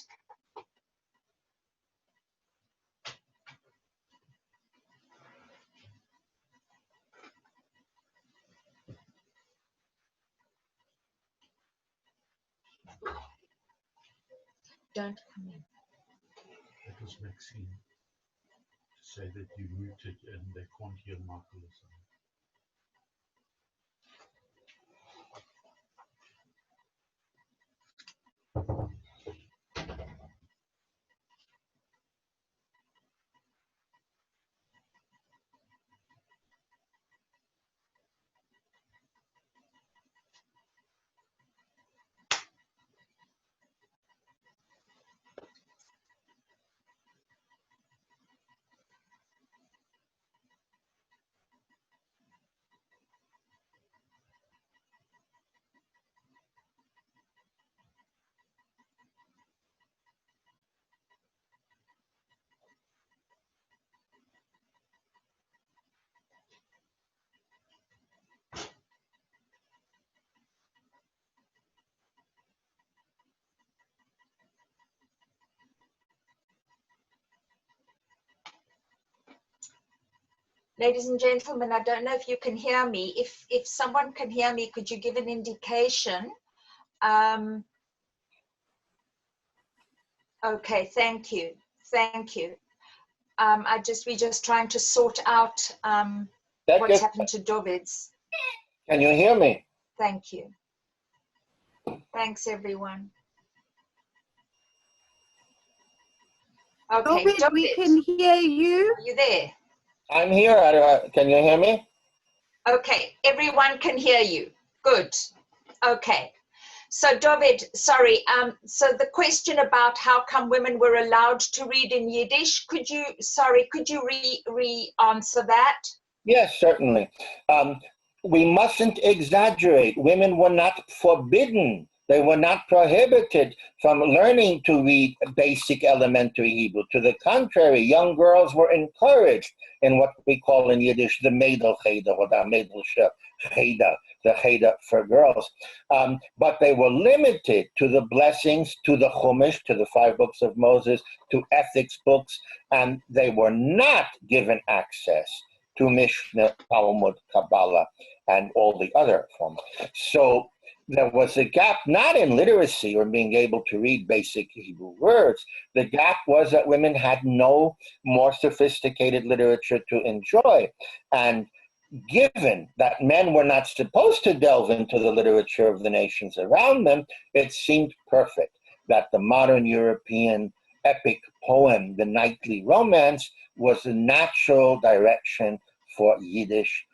[SPEAKER 3] Don't come in.
[SPEAKER 5] That was Maxine to say that you muted and they can't hear Michael.
[SPEAKER 3] Ladies and gentlemen, I don't know if you can hear me. If someone can hear me, could you give an indication? Okay, thank you. Thank you. We're just trying to sort out what's happened to Dovid's.
[SPEAKER 2] Can you hear me?
[SPEAKER 3] Thank you. Thanks, everyone. Okay,
[SPEAKER 1] Dovid, we can hear you.
[SPEAKER 3] Are you there?
[SPEAKER 2] I'm here. Can you hear me?
[SPEAKER 3] Okay, everyone can hear you. Good. Okay. So Dovid, sorry, so the question about how come women were allowed to read in Yiddish, could you re-answer that?
[SPEAKER 2] Yes, certainly. We mustn't exaggerate. Women were not forbidden. They were not prohibited from learning to read basic elementary Hebrew. To the contrary, young girls were encouraged in what we call in Yiddish the Mädel Cheder or the Mädelsche Cheder, the Cheder for girls. But they were limited to the blessings, to the Chumash, to the 5 books of Moses, to ethics books, and they were not given access to Mishnah, Talmud, Kabbalah, and all the other forms. So there was a gap, not in literacy or being able to read basic Hebrew words. The gap was that women had no more sophisticated literature to enjoy. And given that men were not supposed to delve into the literature of the nations around them, it seemed perfect that the modern European epic poem, the knightly romance, was a natural direction for Yiddish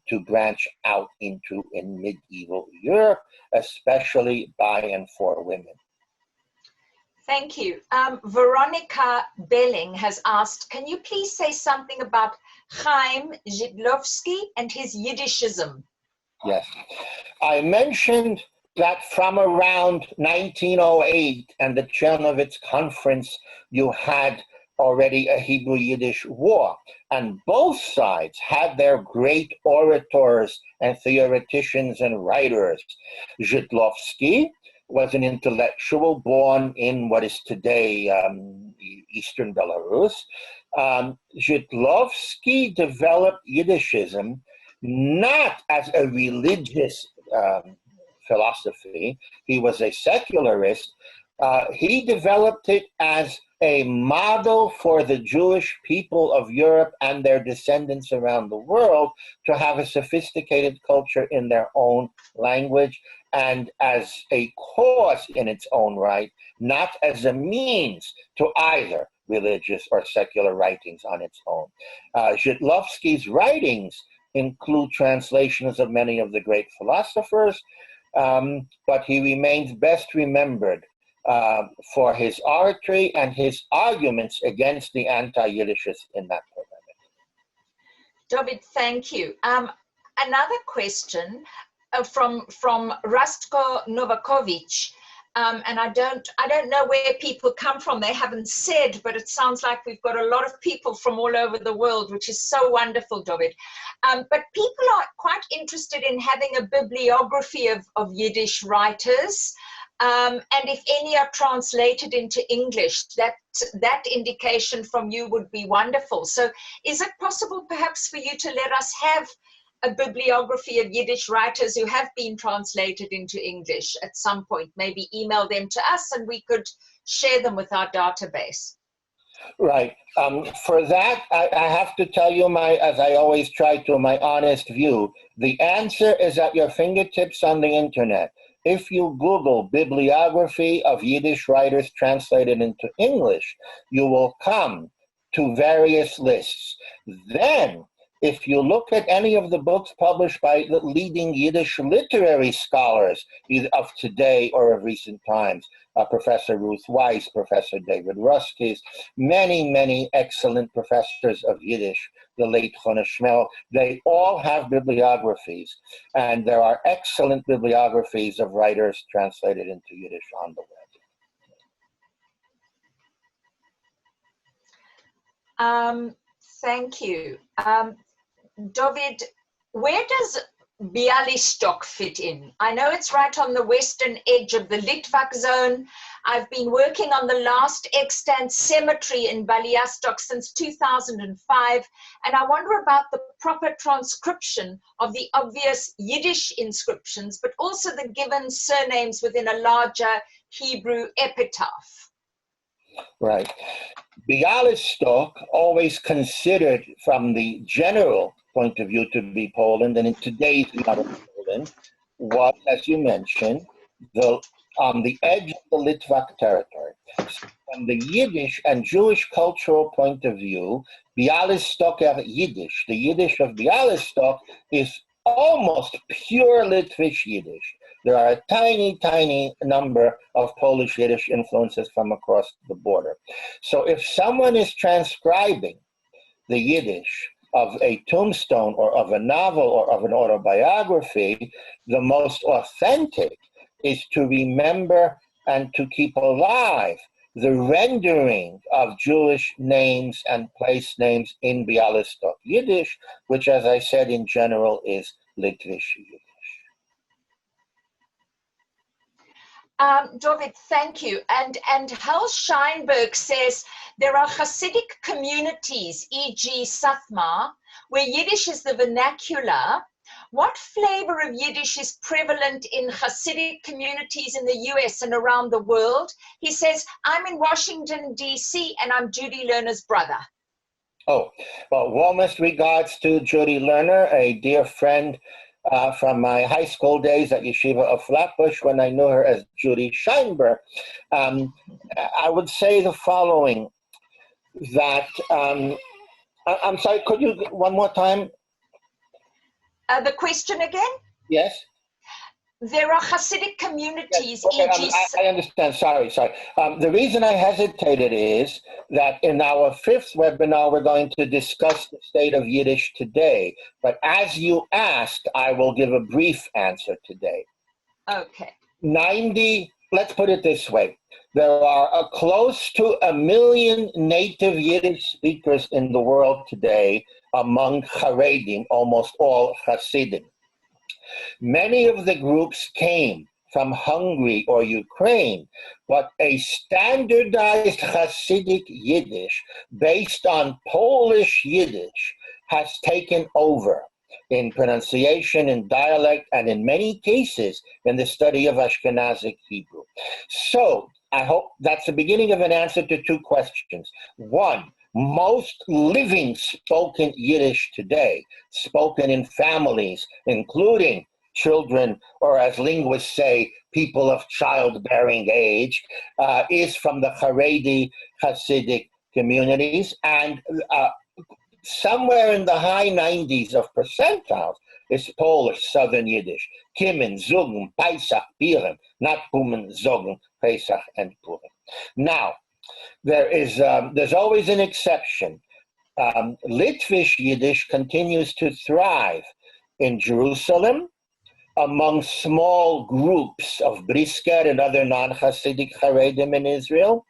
[SPEAKER 2] to branch out into in medieval Europe, especially by and for women.
[SPEAKER 3] Thank you. Veronica Belling has asked, can you please say something about Chaim Zhidlovsky and his Yiddishism?
[SPEAKER 2] Yes. I mentioned that from around 1908 and the Chernovitz Conference, you had already a Hebrew-Yiddish war, and both sides had their great orators and theoreticians and writers. Zhidlovsky was an intellectual born in what is today Eastern Belarus. Zhidlovsky developed Yiddishism not as a religious philosophy. He was a secularist. He developed it as a model for the Jewish people of Europe and their descendants around the world to have a sophisticated culture in their own language and as a cause in its own right, not as a means to either religious or secular writings on its own. Zhidlovsky's writings include translations of many of the great philosophers, but he remains best remembered for his oratory and his arguments against the anti-Yiddishists in that polemic.
[SPEAKER 3] Dovid, thank you. Another question from Rastko Novakovic, and I don't know where people come from. They haven't said, but it sounds like we've got a lot of people from all over the world, which is so wonderful, Dovid. But people are quite interested in having a bibliography of Yiddish writers. And if any are translated into English, that indication from you would be wonderful. So is it possible perhaps for you to let us have a bibliography of Yiddish writers who have been translated into English at some point? Maybe email them to us and we could share them with our database.
[SPEAKER 2] Right. For that, I have to tell you as I always try to, my honest view. The answer is at your fingertips on the internet. If you Google bibliography of Yiddish writers translated into English, you will come to various lists. Then, if you look at any of the books published by the leading Yiddish literary scholars, either of today or of recent times, Professor Ruth Weiss, Professor David Ruskis, many excellent professors of Yiddish, the late Chona Schmel, they all have bibliographies. And there are excellent bibliographies of writers translated into Yiddish on the
[SPEAKER 3] web. Thank you. Dovid, where does Bialystok fit in? I know it's right on the western edge of the Litvak zone. I've been working on the last extant cemetery in Bialystok since 2005, and I wonder about the proper transcription of the obvious Yiddish inscriptions, but also the given surnames within a larger Hebrew epitaph.
[SPEAKER 2] Right. Bialystok, always considered from the general point of view to be Poland, and in today's modern Poland, was, as you mentioned, on the edge of the Litvak territory. So from the Yiddish and Jewish cultural point of view, Bialystoker Yiddish, the Yiddish of Bialystok, is almost pure Litvish Yiddish. There are a tiny number of Polish Yiddish influences from across the border. So if someone is transcribing the Yiddish of a tombstone or of a novel or of an autobiography, the most authentic is to remember and to keep alive the rendering of Jewish names and place names in Bialystok Yiddish, which, as I said, in general is Litvish Yiddish.
[SPEAKER 3] Dovid, thank you. And Hal Scheinberg says there are Hasidic communities, e.g. Satmar, where Yiddish is the vernacular. What flavor of Yiddish is prevalent in Hasidic communities in the US and around the world? He says, I'm in Washington, D.C., and I'm Judy Lerner's brother.
[SPEAKER 2] Oh, well, warmest regards to Judy Lerner, a dear friend from my high school days at Yeshiva of Flatbush when I knew her as Judy Scheinberg. I would say the following, that, I'm sorry, could you, one more time?
[SPEAKER 3] The question again?
[SPEAKER 2] Yes.
[SPEAKER 3] there are Hasidic communities,
[SPEAKER 2] Yes, okay,
[SPEAKER 3] e.g.
[SPEAKER 2] I understand. Sorry. The reason I hesitated is that in our fifth webinar, we're going to discuss the state of Yiddish today. But as you asked, I will give a brief answer today.
[SPEAKER 3] Okay.
[SPEAKER 2] Let's put it this way. There are close to 1 million native Yiddish speakers in the world today among Haredim, almost all Hasidim. Many of the groups came from Hungary or Ukraine, but a standardized Hasidic Yiddish based on Polish Yiddish has taken over in pronunciation, in dialect, and in many cases in the study of Ashkenazic Hebrew. So I hope that's the beginning of an answer to two questions. One, most living spoken Yiddish today, spoken in families, including children, or as linguists say, people of childbearing age, is from the Haredi Hasidic communities, and somewhere in the high 90s of percentiles is Polish Southern Yiddish. Kimmen, Zogen, Pesach, Purim, not Pumen, Zogen, Pesach, and Purim. Now, there's always an exception. Litvish Yiddish continues to thrive in Jerusalem among small groups of Brisker and other non-Hasidic Haredim in Israel.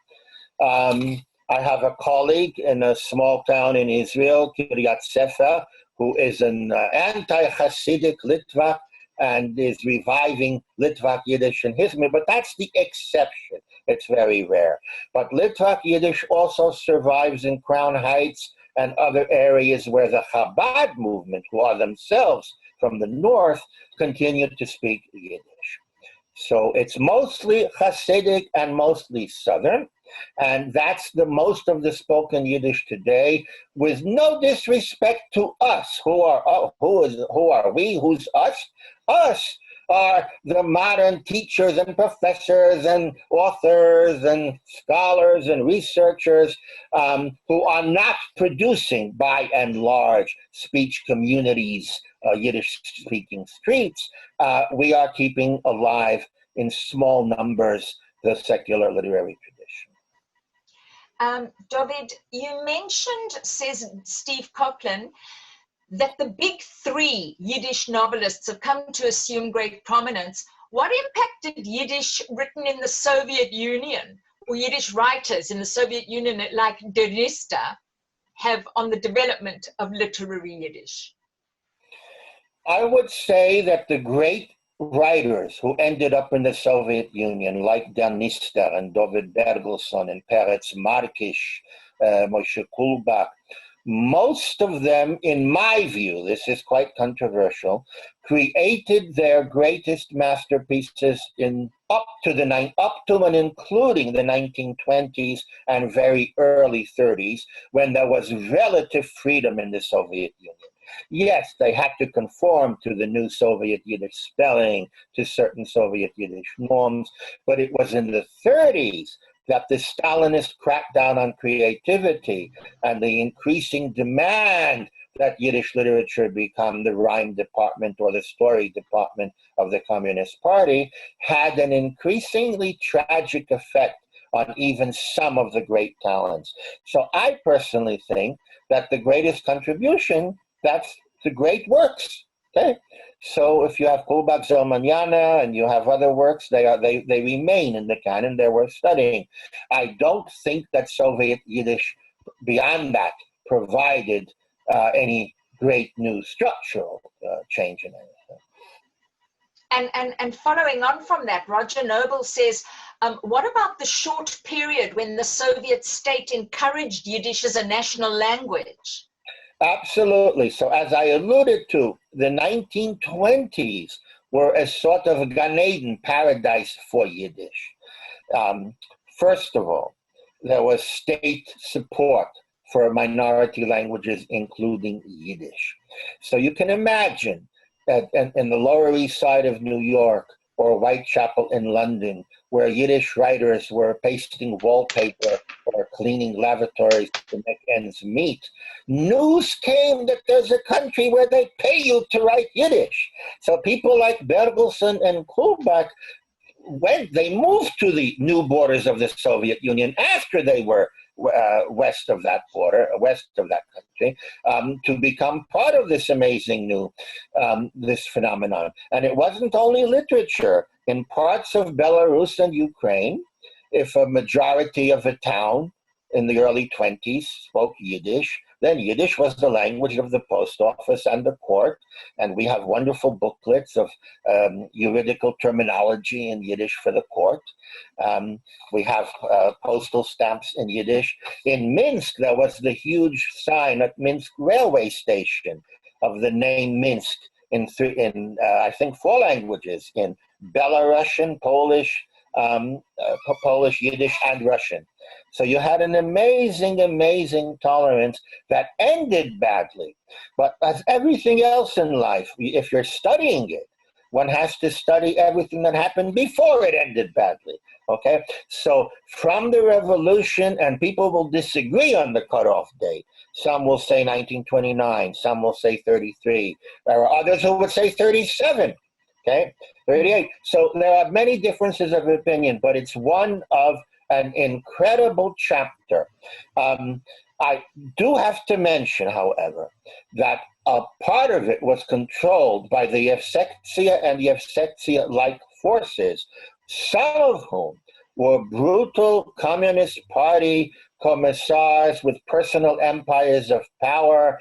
[SPEAKER 2] I have a colleague in a small town in Israel, Kiryat Sefer, who is an anti-Hasidic Litvak and is reviving Litvak Yiddish in his but that's the exception. It's very rare. But Litvak Yiddish also survives in Crown Heights and other areas where the Chabad movement, who are themselves from the north, continue to speak Yiddish. So it's mostly Hasidic and mostly Southern, and that's the most of the spoken Yiddish today, with no disrespect to us. Who are we? Who's us? Us are the modern teachers and professors and authors and scholars and researchers who are not producing, by and large, speech communities, Yiddish-speaking streets. We are keeping alive in small numbers the secular literary tradition.
[SPEAKER 3] Dovid, you mentioned, says Steve Coughlin, that the big three Yiddish novelists have come to assume great prominence. What impact did Yiddish written in the Soviet Union, or Yiddish writers in the Soviet Union like Derista, have on the development of literary Yiddish?
[SPEAKER 2] I would say that the great writers who ended up in the Soviet Union, like Derista and Dovid Bergelson and Peretz Markish, Moshe Kulbach, most of them, in my view, this is quite controversial, created their greatest masterpieces up to and including the 1920s and very early 30s, when there was relative freedom in the Soviet Union. Yes, they had to conform to the new Soviet Yiddish spelling, to certain Soviet Yiddish norms, but it was in the 30s that the Stalinist crackdown on creativity and the increasing demand that Yiddish literature become the rhyme department or the story department of the Communist Party had an increasingly tragic effect on even some of the great talents. So I personally think that the greatest contribution, that's the great works. Okay, so if you have Kulbach Zelmanyana and you have other works, they remain in the canon. They're worth studying. I don't think that Soviet Yiddish, beyond that, provided any great new structural change in anything.
[SPEAKER 3] And following on from that, Roger Noble says, what about the short period when the Soviet state encouraged Yiddish as a national language?
[SPEAKER 2] Absolutely. So as I alluded to, the 1920s were a sort of Gan Eden paradise for Yiddish. First of all, there was state support for minority languages, including Yiddish. So you can imagine that in the Lower East Side of New York, or Whitechapel in London, where Yiddish writers were pasting wallpaper or cleaning lavatories to make ends meet, news came that there's a country where they pay you to write Yiddish. So people like Bergelsen and Kulbach, they moved to the new borders of the Soviet Union after they were west of that border, west of that country, to become part of this amazing new, this phenomenon. And it wasn't only literature. In parts of Belarus and Ukraine, if a majority of the town in the early 20s spoke Yiddish, then Yiddish was the language of the post office and the court. And we have wonderful booklets of juridical terminology in Yiddish for the court. We have postal stamps in Yiddish. In Minsk, there was the huge sign at Minsk railway station of the name Minsk in I think 4 languages, in Belarusian, Polish, Polish, Yiddish, and Russian. So you had an amazing, amazing tolerance that ended badly. But as everything else in life, if you're studying it, one has to study everything that happened before it ended badly. Okay? So from the revolution, and people will disagree on the cutoff date. Some will say 1929, some will say 33. There are others who would say 37. Okay? 38. So there are many differences of opinion, but it's one of an incredible chapter. I do have to mention, however, that a part of it was controlled by the Yevsektia and Yevsektia-like forces, some of whom were brutal Communist Party commissars with personal empires of power,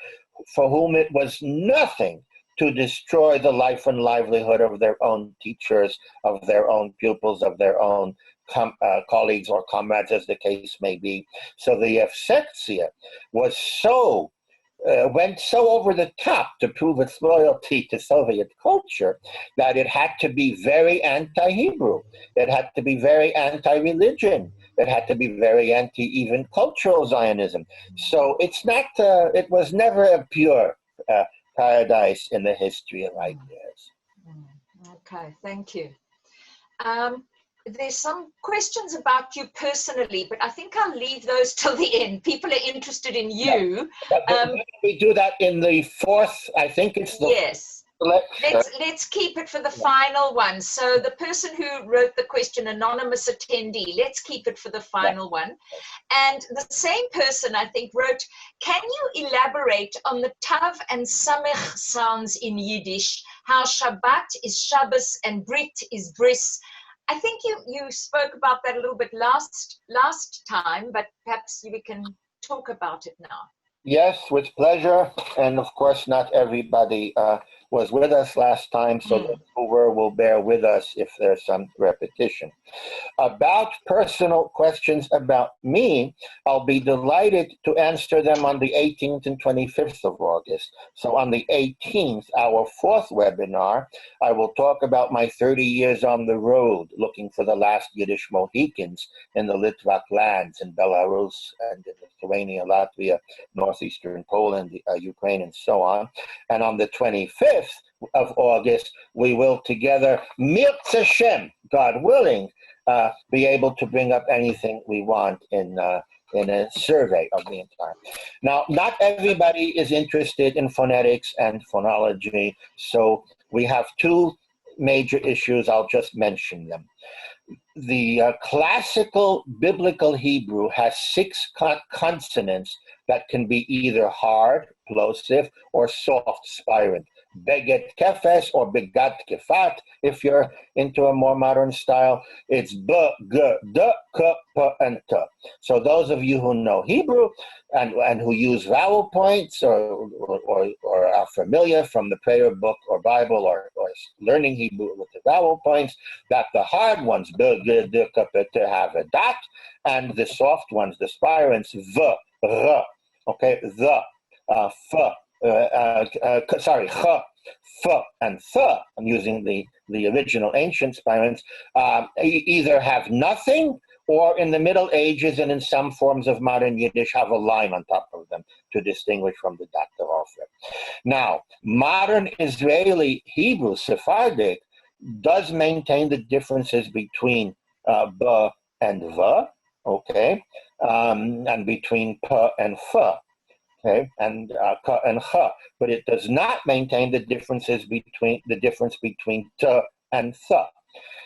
[SPEAKER 2] for whom it was nothing to destroy the life and livelihood of their own teachers, of their own pupils, of their own colleagues or comrades, as the case may be. So the Yevsektia was went so over the top to prove its loyalty to Soviet culture that it had to be very anti-Hebrew. It had to be very anti-religion. It had to be very anti-even cultural Zionism. So it's not. It was never a pure paradise in the history of ideas.
[SPEAKER 3] Okay, thank you. There's some questions about you personally, but I think I'll leave those till the end. People are interested in you.
[SPEAKER 2] We do that in the 4th, I think it's the...
[SPEAKER 3] Yes. Let's keep it for the final one. So the person who wrote the question, anonymous attendee, let's keep it for the final one. And the same person, I think, wrote, can you elaborate on the tav and samech sounds in Yiddish, how Shabbat is Shabbos and Brit is Bris? I think you spoke about that a little bit last time, but perhaps we can talk about it now.
[SPEAKER 2] Yes, with pleasure. And of course, not everybody was with us last time, so those who were will bear with us if there's some repetition. About personal questions about me, I'll be delighted to answer them on the 18th and 25th of August. So on the 18th, our 4th webinar, I will talk about my 30 years on the road, looking for the last Yiddish Mohicans in the Litvak lands, in Belarus and in Lithuania, Latvia, northeastern Poland, Ukraine, and so on. And on the 25th of August, we will together, Mirza Shem, God willing, be able to bring up anything we want in a survey of the entire. Now, not everybody is interested in phonetics and phonology, so we have 2 major issues. I'll just mention them. The classical biblical Hebrew has 6 consonants that can be either hard, plosive, or soft, spirant. Beget kefes or begat kefat, if you're into a more modern style. It's b, g, d, k, p, and t. So those of you who know Hebrew and who use vowel points or are familiar from the prayer book or Bible or learning Hebrew with the vowel points, that the hard ones, b, g, d, k, p, t, have a dot, and the soft ones, the spirants, v, r, okay, the, f, sorry, ch, f, and th, I'm using the original ancient spirants, either have nothing or in the Middle Ages and in some forms of modern Yiddish have a line on top of them to distinguish from the dot offer. Now, modern Israeli Hebrew, Sephardic, does maintain the differences between b and v, okay, and between p and f, okay, and k and ch, but it does not maintain the difference between t and th.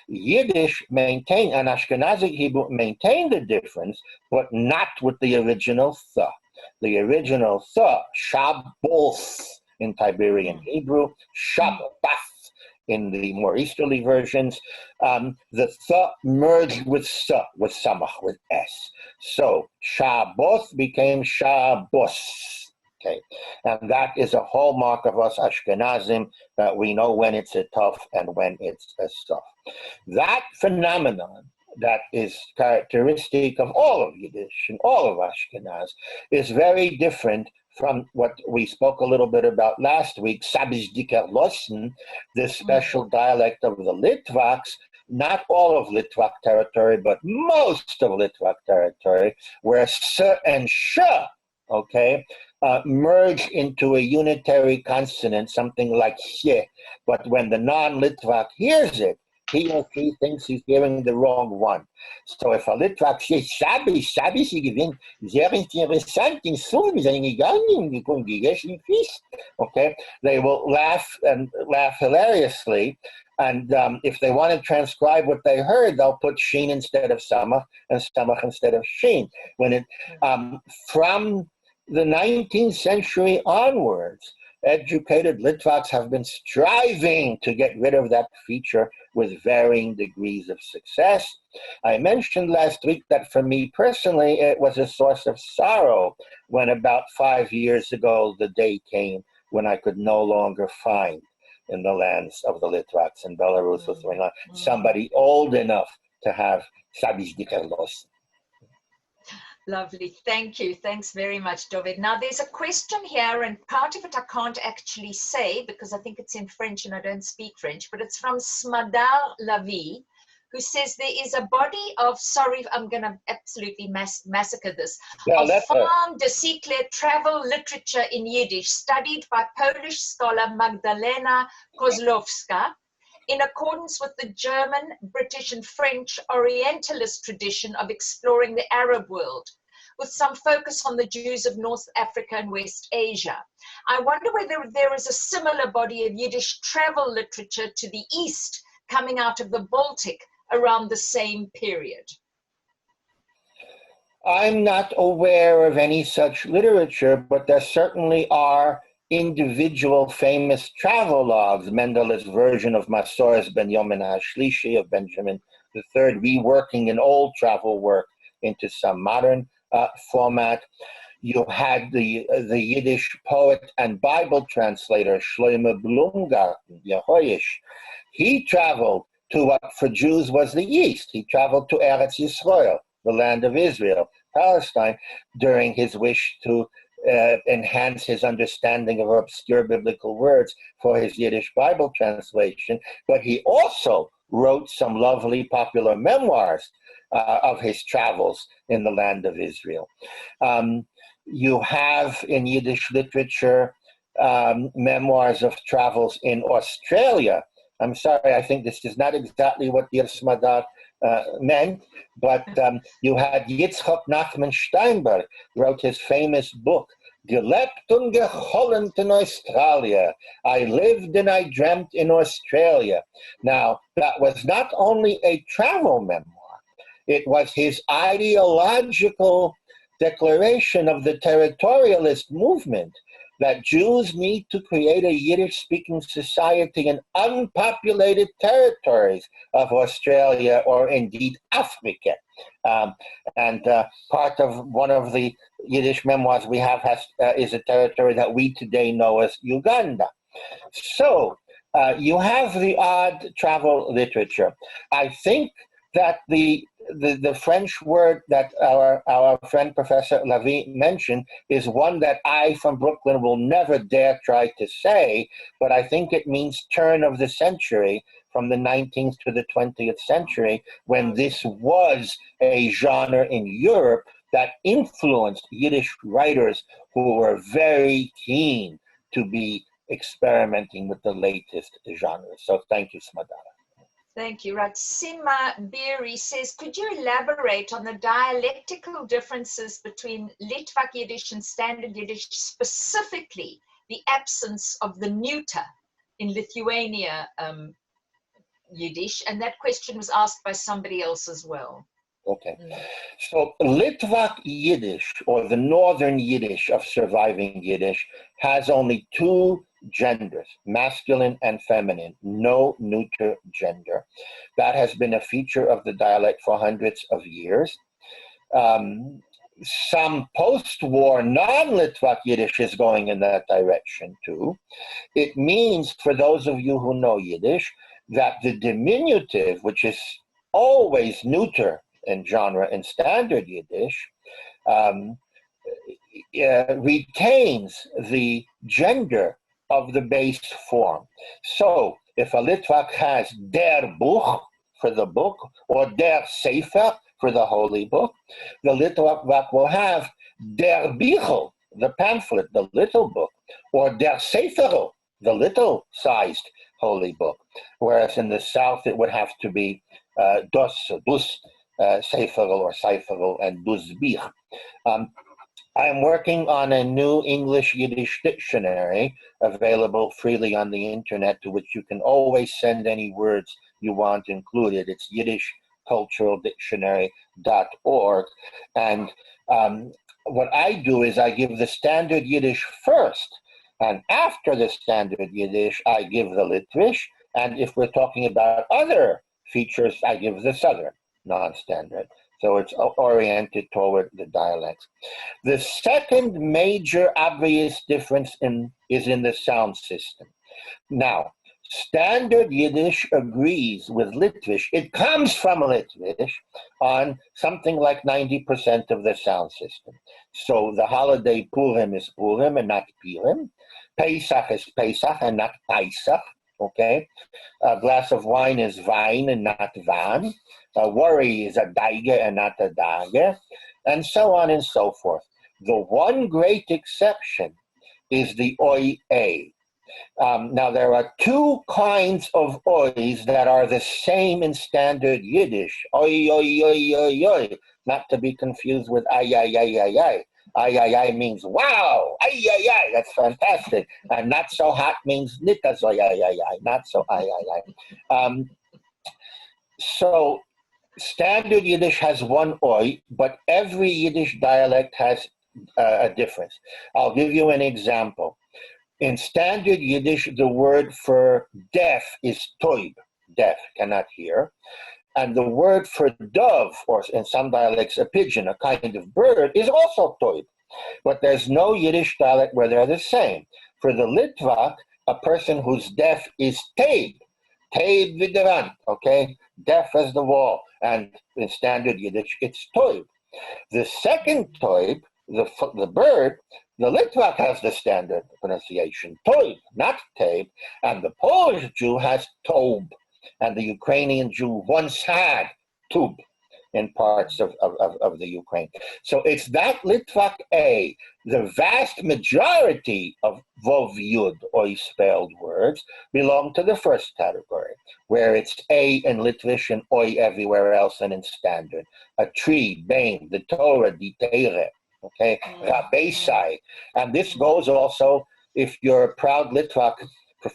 [SPEAKER 2] Yiddish maintain and Ashkenazic Hebrew maintain the difference, but not with the original th. The original th, Shabbos in Tiberian Hebrew, Shabbat in the more easterly versions, the th merged with s, with samach, with s. So Shabbos became Shabbos. Okay, and that is a hallmark of us Ashkenazim, that we know when it's a tough and when it's a soft. That phenomenon that is characteristic of all of Yiddish and all of Ashkenaz is very different from what we spoke a little bit about last week, Sabizdiker Lossen, the special dialect of the Litvaks, not all of Litvak territory, but most of Litvak territory, where s and sh, okay, merge into a unitary consonant, something like sh, but when the non-Litvak hears it, he or she thinks he's hearing the wrong one. So if a Litvak says, Shabbos, sie gewinnt sehr interessant in Sulm, seine gegangen, gegessen Fisch, okay, they will laugh hilariously. And if they want to transcribe what they heard, they'll put sheen instead of samach and samach instead of sheen. When it, from the 19th century onwards, educated Litvaks have been striving to get rid of that feature with varying degrees of success. I mentioned last week that for me personally, it was a source of sorrow when about 5 years ago, the day came when I could no longer find in the lands of the Litvaks in Belarus, Lithuania, somebody old enough to have Sabizdiker Lossen.
[SPEAKER 3] Lovely, thank you. Thanks very much, Dovid. Now there's a question here, and part of it I can't actually say because I think it's in French and I don't speak French, but it's from Smadar Lavi, who says there is a body of, sorry, I'm going to absolutely massacre this, of fin de cycle travel literature in Yiddish studied by Polish scholar Magdalena Kozlowska, in accordance with the German, British, and French Orientalist tradition of exploring the Arab world, with some focus on the Jews of North Africa and West Asia. I wonder whether there is a similar body of Yiddish travel literature to the East coming out of the Baltic around the same period.
[SPEAKER 2] I'm not aware of any such literature, but there certainly are individual famous travel logs, Mendel's version of Masor's Ben Yomin HaShlishi of Benjamin III, reworking an old travel work into some modern format. You had the Yiddish poet and Bible translator Shlomo Blumgarten, Yehoish. He traveled to what for Jews was the East. He traveled to Eretz Yisrael, the land of Israel, Palestine, during his wish to enhance his understanding of obscure biblical words for his Yiddish Bible translation, but he also wrote some lovely popular memoirs of his travels in the land of Israel. You have in Yiddish literature memoirs of travels in Australia. I'm sorry, I think this is not exactly what Dir Smadar meant, but you had Yitzchak Nachman Steinberg wrote his famous book, Gelebt und geholent in Australia. I lived and I dreamt in Australia. Now, that was not only a travel memoir, it was his ideological declaration of the territorialist movement that Jews need to create a Yiddish-speaking society in unpopulated territories of Australia or indeed Africa. And part of one of the Yiddish memoirs we have is a territory that we today know as Uganda. So you have the odd travel literature. I think that the French word that our friend Professor Lavi mentioned is one that I from Brooklyn will never dare try to say, but I think it means turn of the century, from the 19th to the 20th century, when this was a genre in Europe that influenced Yiddish writers who were very keen to be experimenting with the latest genres. So thank you, Smadara.
[SPEAKER 3] Thank you. Right. Sima Beery says, could you elaborate on the dialectical differences between Litvak Yiddish and Standard Yiddish, specifically the absence of the neuter in Lithuania Yiddish? And that question was asked by somebody else as well.
[SPEAKER 2] Okay. So Litvak Yiddish, or the Northern Yiddish of surviving Yiddish, has only two genders, masculine and feminine, no neuter gender. That has been a feature of the dialect for hundreds of years. Some post-war non-Litvak Yiddish is going in that direction too. It means, for those of you who know Yiddish, that the diminutive, which is always neuter in genre in Standard Yiddish, retains the gender of the base form. So if a Litvak has der Buch for the book, or der Sefer for the holy book, the Litvak will have der Bichel, the pamphlet, the little book, or der Sefer, the little-sized holy book. Whereas in the South, it would have to be dus Seferl or Seiferl and dus Bich. I'm working on a new English Yiddish dictionary available freely on the internet, to which you can always send any words you want included. It's Yiddish Cultural Dictionary.org. And what I do is I give the Standard Yiddish first, and after the Standard Yiddish, I give the Litvish. And if we're talking about other features, I give the Southern non-standard. So it's oriented toward the dialects. The second major obvious difference is in the sound system. Now, Standard Yiddish agrees with Litvish. It comes from Litvish on something like 90% of the sound system. So the holiday Purim is Purim and not Purim. Pesach is Pesach and not Pesach. Okay, a glass of wine is wine and not van. A worry is a daige and not a dage, and so on and so forth. The one great exception is the oi a. Now there are two kinds of ois that are the same in Standard Yiddish. Oi, oi, oi, oi, oi, not to be confused with ay, ay, ay, ay, ay. Ay, ay, ay means wow, ay, ay, ay, that's fantastic. And not so hot means nitazoy, ay, ay, ay, not so ay, ay, ay. So Standard Yiddish has one oi, but every Yiddish dialect has a difference. I'll give you an example. In Standard Yiddish, the word for deaf is toib, deaf, cannot hear. And the word for dove, or in some dialects, a pigeon, a kind of bird, is also toib. But there's no Yiddish dialect where they're the same. For the Litvak, a person who's deaf is teib viderant, okay? Deaf as the wall. And in Standard Yiddish, it's toib. The second toib, the bird, the Litvak has the standard pronunciation, toib, not teib. And the Polish Jew has tob. And the Ukrainian Jew once had tub in parts of the Ukraine. So it's that Litvak A. The vast majority of Vov Yud, oi spelled words, belong to the first category, where it's A in Litvish and oi everywhere else and in Standard. A tree, bain, the Torah, the Teire, okay, Rabbeisai. And this goes also if you're a proud Litvak.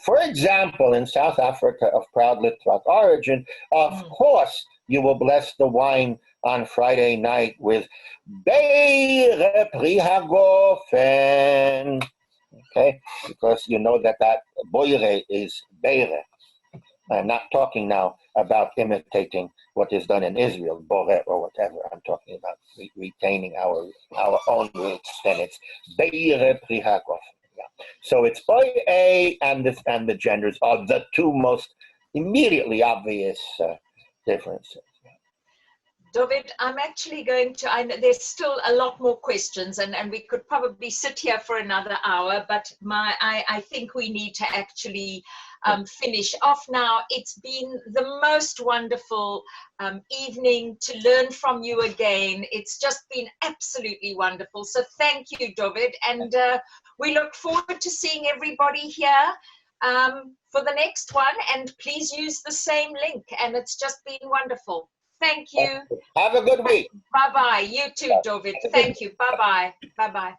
[SPEAKER 2] For example, in South Africa of proud Litvak origin, of course, you will bless the wine on Friday night with Beire Pri Hagofen, okay? Because you know that boire is Beire. I'm not talking now about imitating what is done in Israel, Bore or whatever. I'm talking about retaining our own roots, and it's Beire Pri Hagofen. So it's OA and the genders are the two most immediately obvious differences.
[SPEAKER 3] Dovid, I'm actually going to, I know there's still a lot more questions and we could probably sit here for another hour, but I think we need to actually finish off now. It's been the most wonderful evening to learn from you again. It's just been absolutely wonderful. So thank you, Dovid. And we look forward to seeing everybody here for the next one, and please use the same link, and it's just been wonderful. Thank you.
[SPEAKER 2] Have a good week.
[SPEAKER 3] Bye-bye. You too, Dovid. Thank you. Bye-bye. Bye-bye.